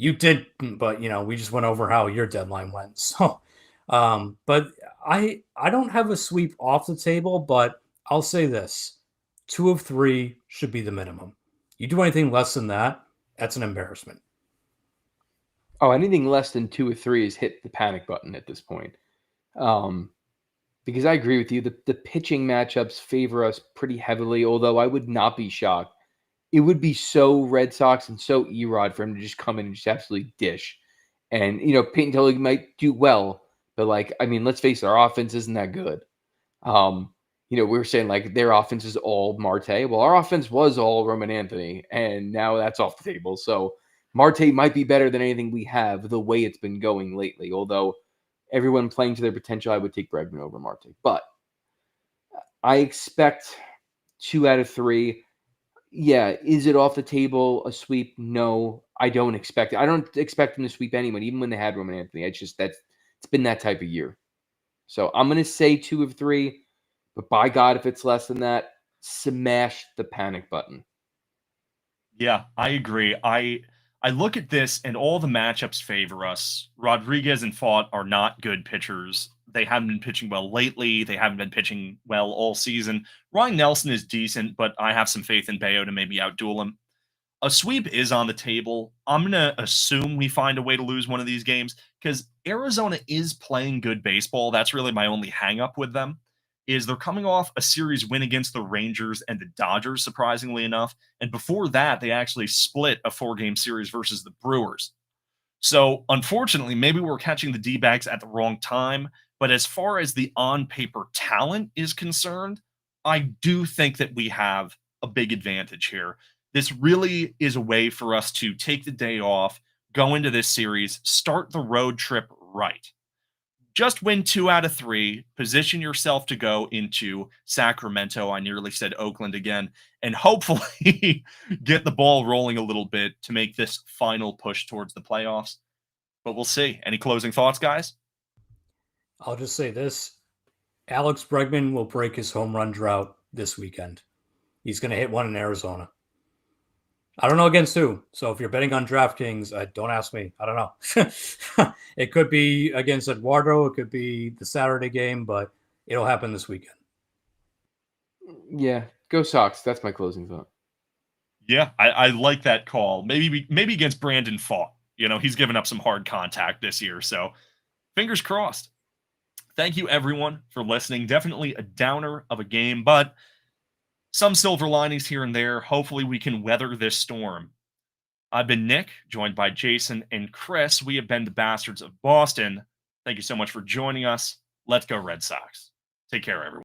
did, but we just went over how your deadline went. So, but I don't have a sweep off the table, but I'll say this: 2 of 3 should be the minimum. You do anything less than that, that's an embarrassment. Oh, anything less than 2 or 3 is hit the panic button at this point. Because I agree with you, the pitching matchups favor us pretty heavily, although I would not be shocked. It would be so Red Sox and so Erod for him to just come in and just absolutely dish. And, Peyton Tolley might do well, but, let's face it, our offense isn't that good. We were saying, their offense is all Marte. Well, our offense was all Roman Anthony, and now that's off the table. So Marte might be better than anything we have the way it's been going lately, although everyone playing to their potential, I would take Bregman over Marte. But I expect 2 out of 3. Yeah, is it off the table, a sweep? No, I don't expect it. I don't expect them to sweep anyone, even when they had Roman Anthony. It's been that type of year. So I'm going to say 2 of 3, but by God, if it's less than that, smash the panic button. Yeah, I agree. I look at this and all the matchups favor us. Rodriguez and Fought are not good pitchers. They haven't been pitching well lately. They haven't been pitching well all season. Ryan Nelson is decent, but I have some faith in Bayo to maybe outduel him. A sweep is on the table. I'm going to assume we find a way to lose one of these games because Arizona is playing good baseball. That's really my only hang up with them. Is they're coming off a series win against the Rangers and the Dodgers, surprisingly enough. And before that, they actually split a 4-game series versus the Brewers. So, unfortunately, maybe we're catching the D-backs at the wrong time. But as far as the on-paper talent is concerned, I do think that we have a big advantage here. This really is a way for us to take the day off, go into this series, start the road trip right. Just win 2 out of 3, position yourself to go into Sacramento. I nearly said Oakland again, and hopefully get the ball rolling a little bit to make this final push towards the playoffs. But we'll see. Any closing thoughts, guys? I'll just say this: Alex Bregman will break his home run drought this weekend. He's going to hit one in Arizona. I don't know against who. So if you're betting on DraftKings, don't ask me. I don't know. It could be against Eduardo. It could be the Saturday game, but it'll happen this weekend. Yeah, go Sox. That's my closing thought. Yeah, I like that call. Maybe against Brandon Fought. He's given up some hard contact this year. So fingers crossed. Thank you, everyone, for listening. Definitely a downer of a game, but some silver linings here and there. Hopefully we can weather this storm. I've been Nick, joined by Jason and Chris. We have been the Bastards of Boston. Thank you so much for joining us. Let's go Red Sox. Take care, everyone.